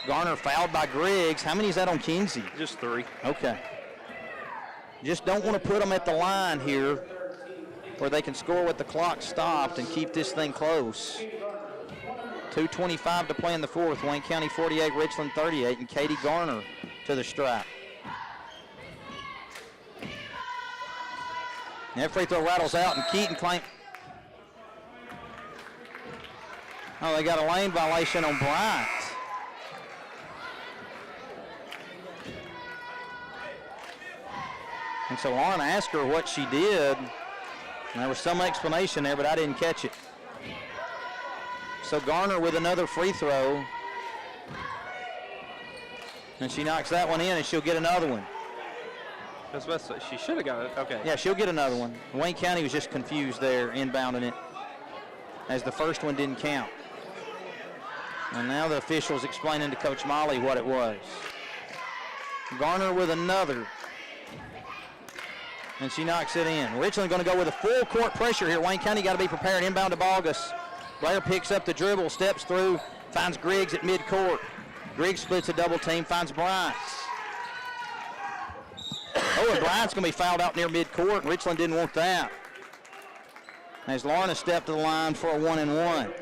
Garner fouled by Griggs. How many is that on Kinsey? Just 3. Okay. Just don't want to put them at the line here where they can score with the clock stopped and keep this thing close. 2:25 to play in the fourth. Wayne County 48, Richland 38, and Katie Garner to the stripe. That free throw rattles out, and Keaton claims. Oh, they got a lane violation on Bryant. And so Lauren asked her what she did. And there was some explanation there, but I didn't catch it. So Garner with another free throw. And she knocks that one in, and she'll get another one. She should have got it. Okay. Yeah, she'll get another one. Wayne County was just confused there, inbounding it, as the first one didn't count. And now the official's explaining to Coach Molly what it was. Garner with another. And she knocks it in. Richland going to go with a full court pressure here. Wayne County got to be prepared. Inbound to Bogus. Blair picks up the dribble, steps through, finds Griggs at midcourt. Griggs splits a double team, finds Bryant. Oh, and Bryant's going to be fouled out near midcourt, and Richland didn't want that. As Lorna stepped to the line for a 1-and-1.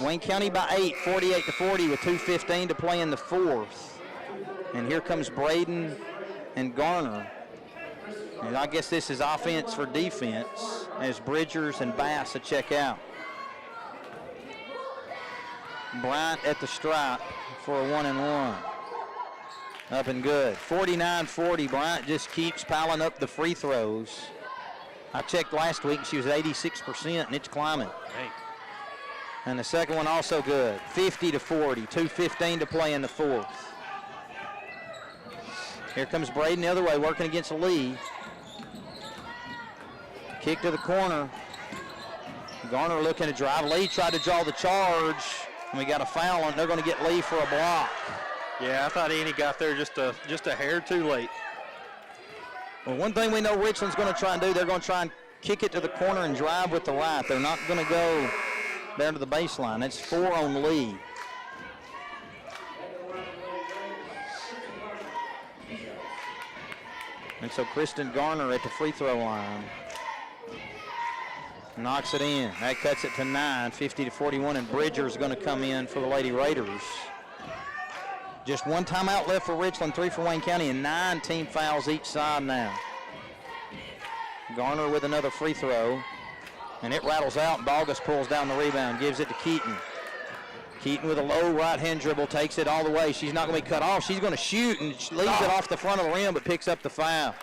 Wayne County by 8, 48-40 with 2:15 to play in the fourth. And here comes Braden and Garner. And I guess this is offense for defense as Bridgers and Bass check out. Bryant at the stripe for a 1-and-1. Up and good. 49-40. Bryant just keeps piling up the free throws. I checked last week, she was 86%, and it's climbing. Dang. And the second one also good. 50-40. 2:15 to play in the fourth. Here comes Braden the other way, working against Lee. Kick to the corner. Garner looking to drive. Lee tried to draw the charge, and we got a foul on it. They're going to get Lee for a block. Yeah, I thought Annie got there just a hair too late. Well, one thing we know Richland's going to try and do, they're going to try and kick it to the corner and drive with the right. They're not going to go down to the baseline. That's 4 on Lee. And so Kristen Garner at the free throw line. Knocks it in. That cuts it to 9, 50-41, and Bridger's going to come in for the Lady Raiders. Just one timeout left for Richland, 3 for Wayne County, and 9 team fouls each side now. Garner with another free throw, and it rattles out, and Bogus pulls down the rebound, gives it to Keaton. Keaton with a low right-hand dribble, takes it all the way. She's not going to be cut off. She's going to shoot, and leaves it off the front of the rim, but picks up the foul.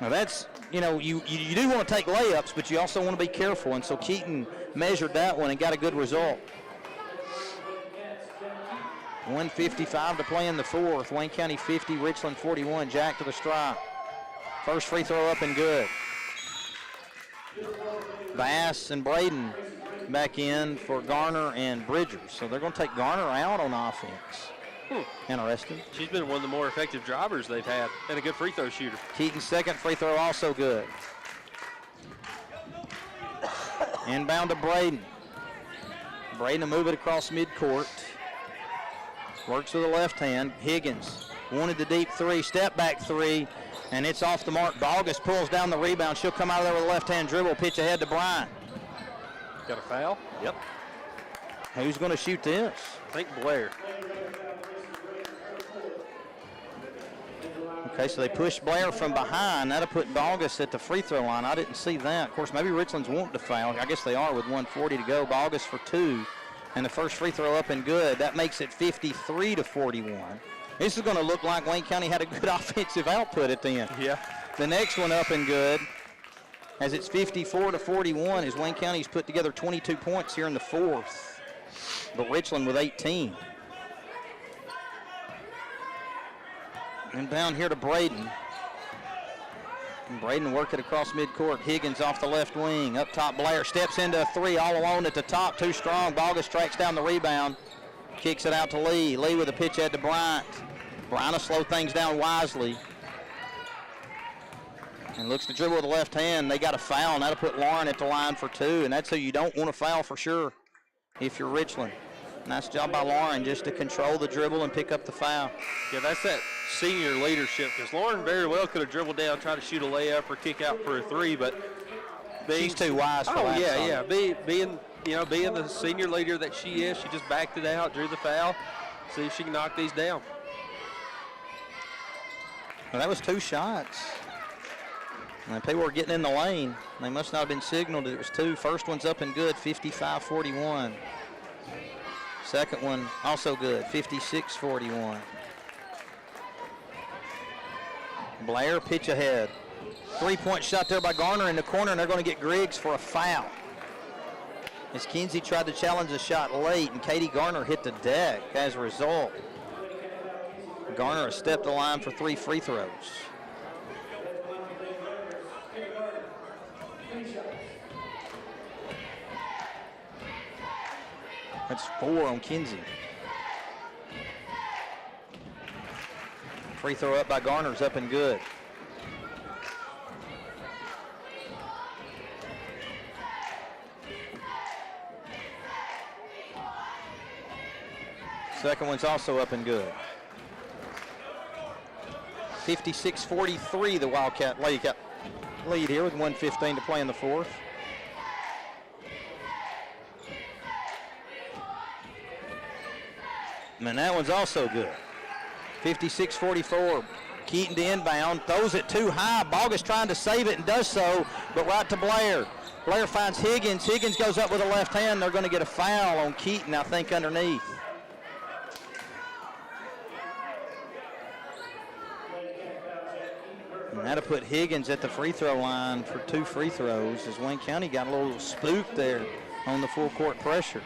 Now that's, you know, you do want to take layups, but you also want to be careful, and so Keaton measured that one and got a good result. 1:55 to play in the fourth. Wayne County 50, Richland 41. Jack to the stripe. First free throw up and good. Bass and Braden back in for Garner and Bridgers. So they're going to take Garner out on offense. Interesting. She's been one of the more effective drivers they've had and a good free throw shooter. Keaton's second free throw also good. Inbound to Braden. Braden to move it across midcourt. Works with the left hand. Higgins wanted the deep three, step back three, and it's off the mark. Bogus pulls down the rebound. She'll come out of there with a left hand dribble, pitch ahead to Bryant. Got a foul? Yep. Who's going to shoot this? I think Blair. Okay, so they push Blair from behind. That'll put Bogus at the free throw line. I didn't see that. Of course, maybe Richland's wanting to foul. I guess they are with 1:40 to go. Bogus for 2. And the first free throw up and good. That makes it 53-41. This is going to look like Wayne County had a good offensive output at the end. Yeah. The next one up and good, as it's 54-41, as Wayne County's put together 22 points here in the fourth. But Richland with 18. And down here to Braden. And Braden work it across midcourt. Higgins off the left wing. Up top, Blair steps into a three all alone at the top. Too strong. Bogus tracks down the rebound. Kicks it out to Lee. Lee with a pitch ahead to Bryant. Bryant will slow things down wisely. And looks to dribble with the left hand. They got a foul, and that'll put Lauren at the line for 2. And that's who you don't want to foul for sure if you're Richland. Nice job by Lauren just to control the dribble and pick up the foul. Yeah, that's that senior leadership, because Lauren very well could have dribbled down, tried to shoot a layup or kick out for a 3, but she's too wise for that. Oh yeah. Being the senior leader that she is, she just backed it out, drew the foul, see if she can knock these down. Well, that was 2 shots. And people were getting in the lane. They must not have been signaled that it was 2. First one's up and good, 55-41. Second one also good, 56-41. Blair, pitch ahead. 3-point shot there by Garner in the corner, and they're going to get Griggs for a foul. As Kinsey tried to challenge the shot late, and Katie Garner hit the deck as a result. Garner has stepped the line for 3 free throws. That's 4 on Kinsey. Free throw up by Garner's up and good. Second one's also up and good. 56-43, the Wildcat lead here with 1:15 to play in the fourth. And that one's also good. 56-44. Keaton to inbound, throws it too high. Bogus trying to save it and does so, but right to Blair. Blair finds Higgins. Higgins goes up with a left hand. They're going to get a foul on Keaton, I think, underneath. And that'll put Higgins at the free throw line for 2 free throws as Wayne County got a little spooked there on the full court pressure.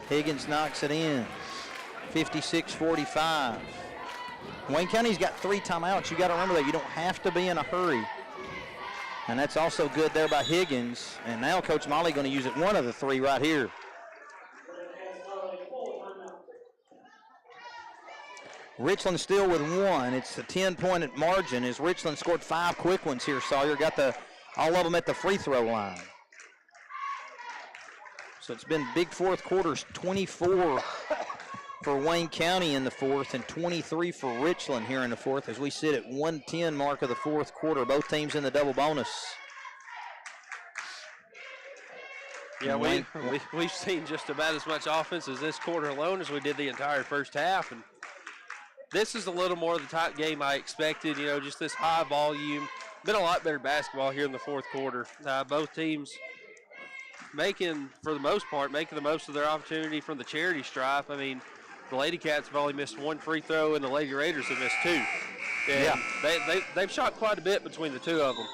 Higgins knocks it in. 56-45. Wayne County's got 3 timeouts. You got to remember that. You don't have to be in a hurry. And that's also good there by Higgins. And now Coach Molly going to use it one of the 3 right here. Richland still with 1. It's a 10-point margin as Richland scored 5 quick ones here, Sawyer. Got all of them at the free throw line. So it's been big fourth quarters, 24 for Wayne County in the fourth and 23 for Richland here in the fourth as we sit at 1:10 mark of the fourth quarter. Both teams in the double bonus. Yeah, we've seen just about as much offense as this quarter alone as we did the entire first half. And this is a little more of the type game I expected, you know, just this high volume. Been a lot better basketball here in the fourth quarter. Both teams for the most part, making the most of their opportunity from the charity stripe. I mean, the Lady Cats have only missed 1 free throw, and the Lady Raiders have missed 2. And yeah. They've shot quite a bit between the 2 of them.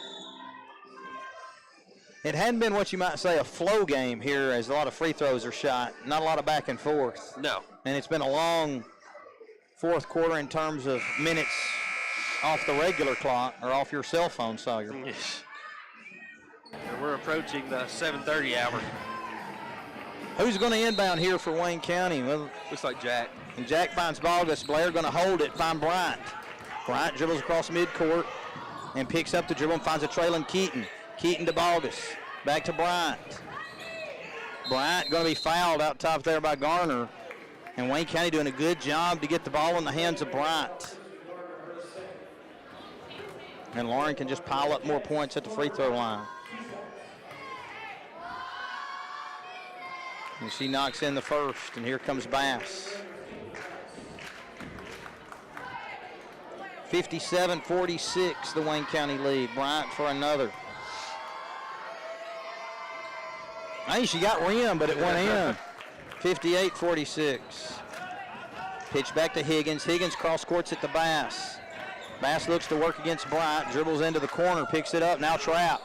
It hadn't been what you might say a flow game here as a lot of free throws are shot. Not a lot of back and forth. No. And it's been a long fourth quarter in terms of minutes off the regular clock or off your cell phone, Sawyer. Yes. And we're approaching the 7:30 hour. Who's going to inbound here for Wayne County? Well, looks like Jack. And Jack finds Bogus. Blair going to hold it, find Bryant. Bryant dribbles across midcourt and picks up the dribble and finds a trailing Keaton. Keaton to Bogus. Back to Bryant. Bryant going to be fouled out top there by Garner. And Wayne County doing a good job to get the ball in the hands of Bryant. And Lauren can just pile up more points at the free throw line. And she knocks in the first, and here comes Bass. 57-46, the Wayne County lead. Bryant for another. Hey, she got rim, but it went in. 58-46. Pitch back to Higgins. Higgins cross courts at the Bass. Bass looks to work against Bryant, dribbles into the corner, picks it up, now trapped.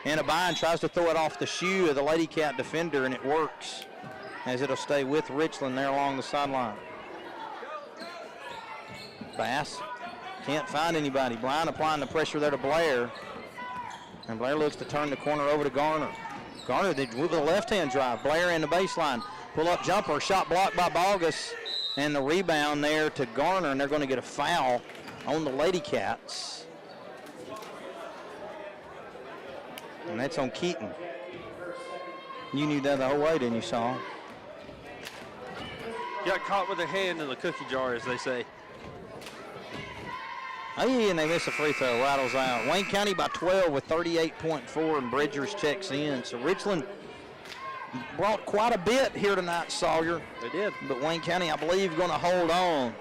In a bind, tries to throw it off the shoe of the Lady Cat defender, and it works as it'll stay with Richland there along the sideline. Bass can't find anybody. Bryant applying the pressure there to Blair. And Blair looks to turn the corner over to Garner. Garner with a left-hand drive. Blair in the baseline. Pull-up jumper, shot blocked by Bogus. And the rebound there to Garner, and they're going to get a foul on the Lady Cats. And that's on Keaton. You knew that the whole way, didn't you, Saul? Got caught with their hand in the cookie jar, as they say. Hey, and they miss a free throw, rattles out. Wayne County by 12 with 38.4, and Bridgers checks in. So Richland brought quite a bit here tonight, Sawyer. They did. But Wayne County, I believe, going to hold on.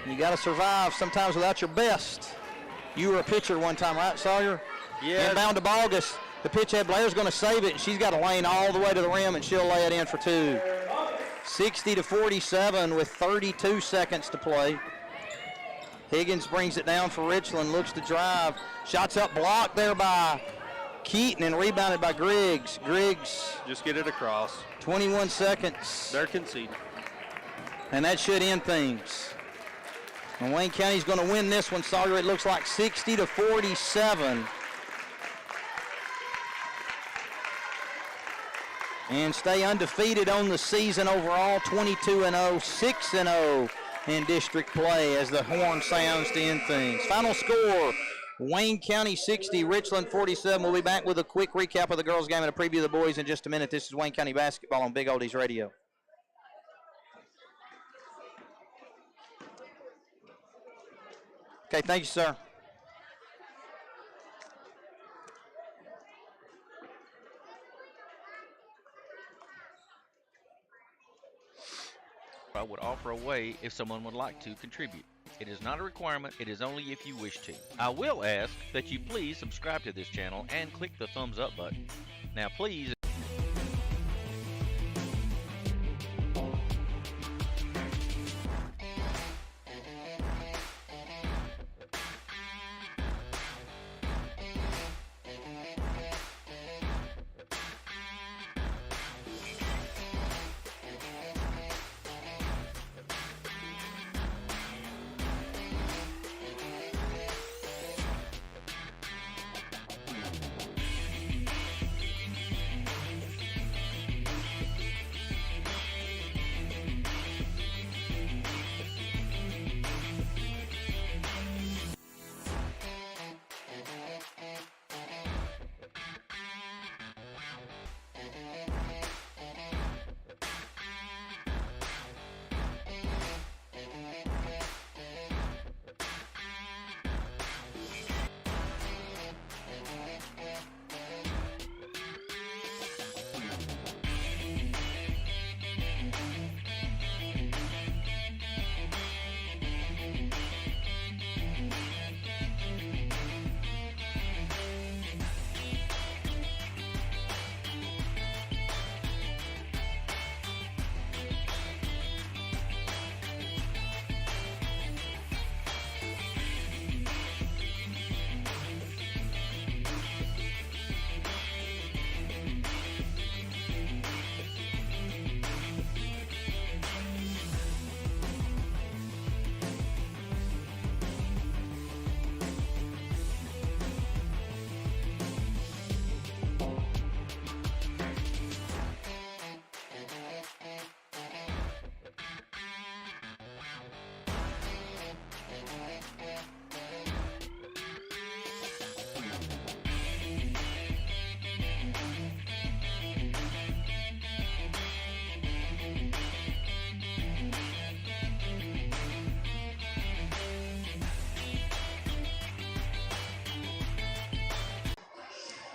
You got to survive sometimes without your best. You were a pitcher one time, right, Sawyer? Yeah. Inbound to Bogus. The pitch head Blair's going to save it, and she's got a lane all the way to the rim, and she'll lay it in for 2. 60-47 with 32 seconds to play. Higgins brings it down for Richland, looks to drive. Shots up, blocked there by Keaton and rebounded by Griggs. Griggs. Just get it across. 21 seconds. They're conceding. And that should end things. And Wayne County's going to win this one, Sawyer. It looks like 60-47. And stay undefeated on the season overall, 22-0, 6-0 in district play as the horn sounds to end things. Final score, Wayne County 60, Richland 47. We'll be back with a quick recap of the girls' game and a preview of the boys in just a minute. This is Wayne County basketball on Big Oldies Radio. Okay, thank you, sir. I would offer a way if someone would like to contribute. It is not a requirement, it is only if you wish to. I will ask that you please subscribe to this channel and click the thumbs up button. Now please.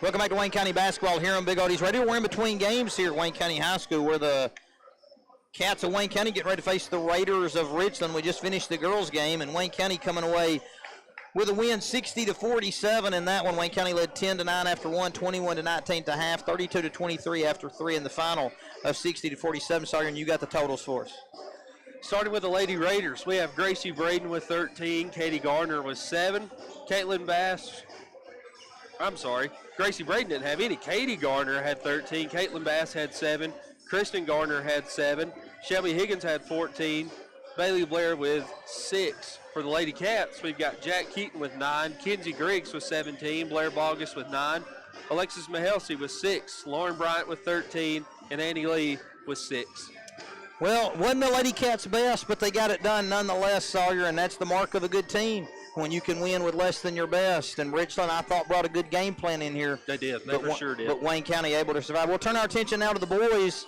Welcome back to Wayne County basketball here on Big Oldies Radio. We're in between games here at Wayne County High School where the Cats of Wayne County get ready to face the Raiders of Richland. We just finished the girls' game, and Wayne County coming away with a win 60-47 in that one. Wayne County led 10-9 after one, 21-19 at the half, 32-23 after three in the final of 60-47. Sawyer, and you got the totals for us. Starting with the Lady Raiders, we have Gracie Braden with 13, Katie Garner with 7, Gracie Braden didn't have any. Katie Garner had 13, Caitlin Bass had 7, Kristen Garner had 7, Shelby Higgins had 14, Bailey Blair with 6. For the Lady Cats, we've got Jack Keaton with 9, Kenzie Griggs with 17, Blair Bogus with 9, Alexis Mahelsey with 6, Lauren Bryant with 13, and Annie Lee with 6. Well, wasn't the Lady Cats' best, but they got it done nonetheless, Sawyer, and that's the mark of a good team when you can win with less than your best. And Richland, I thought, brought a good game plan in here. They did. They for sure did. But Wayne County able to survive. We'll turn our attention now to the boys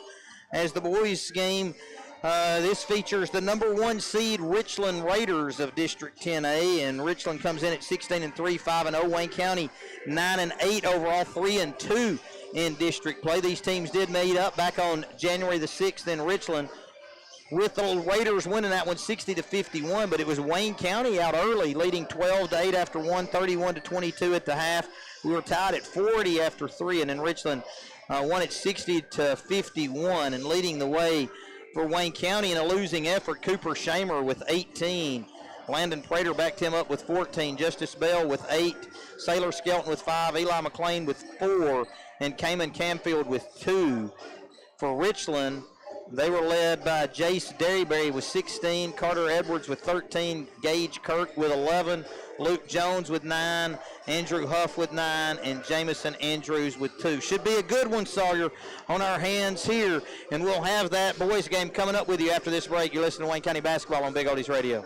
as the boys' game. This features the number 1 seed Richland Raiders of District 10A, and Richland comes in at 16-3, 5-0. Wayne County 9-8 overall, 3-2 in district play. These teams did meet up back on January the 6th in Richland, with the Raiders winning that one 60-51, but it was Wayne County out early, leading 12-8 after one, 31-22 at the half. We were tied at 40 after 3, and then Richland won at 60-51, and leading the way for Wayne County in a losing effort, Cooper Shamer with 18. Landon Prater backed him up with 14. Justice Bell with 8. Sailor Skelton with 5. Eli McLean with 4. And Cayman Camfield with 2. For Richland, they were led by Jace Derryberry with 16. Carter Edwards with 13. Gage Kirk with 11. Luke Jones with 9. Andrew Huff with 9. And Jamison Andrews with 2. Should be a good one, Sawyer, on our hands here. And we'll have that boys game coming up with you after this break. You're listening to Wayne County Basketball on Big Oldies Radio.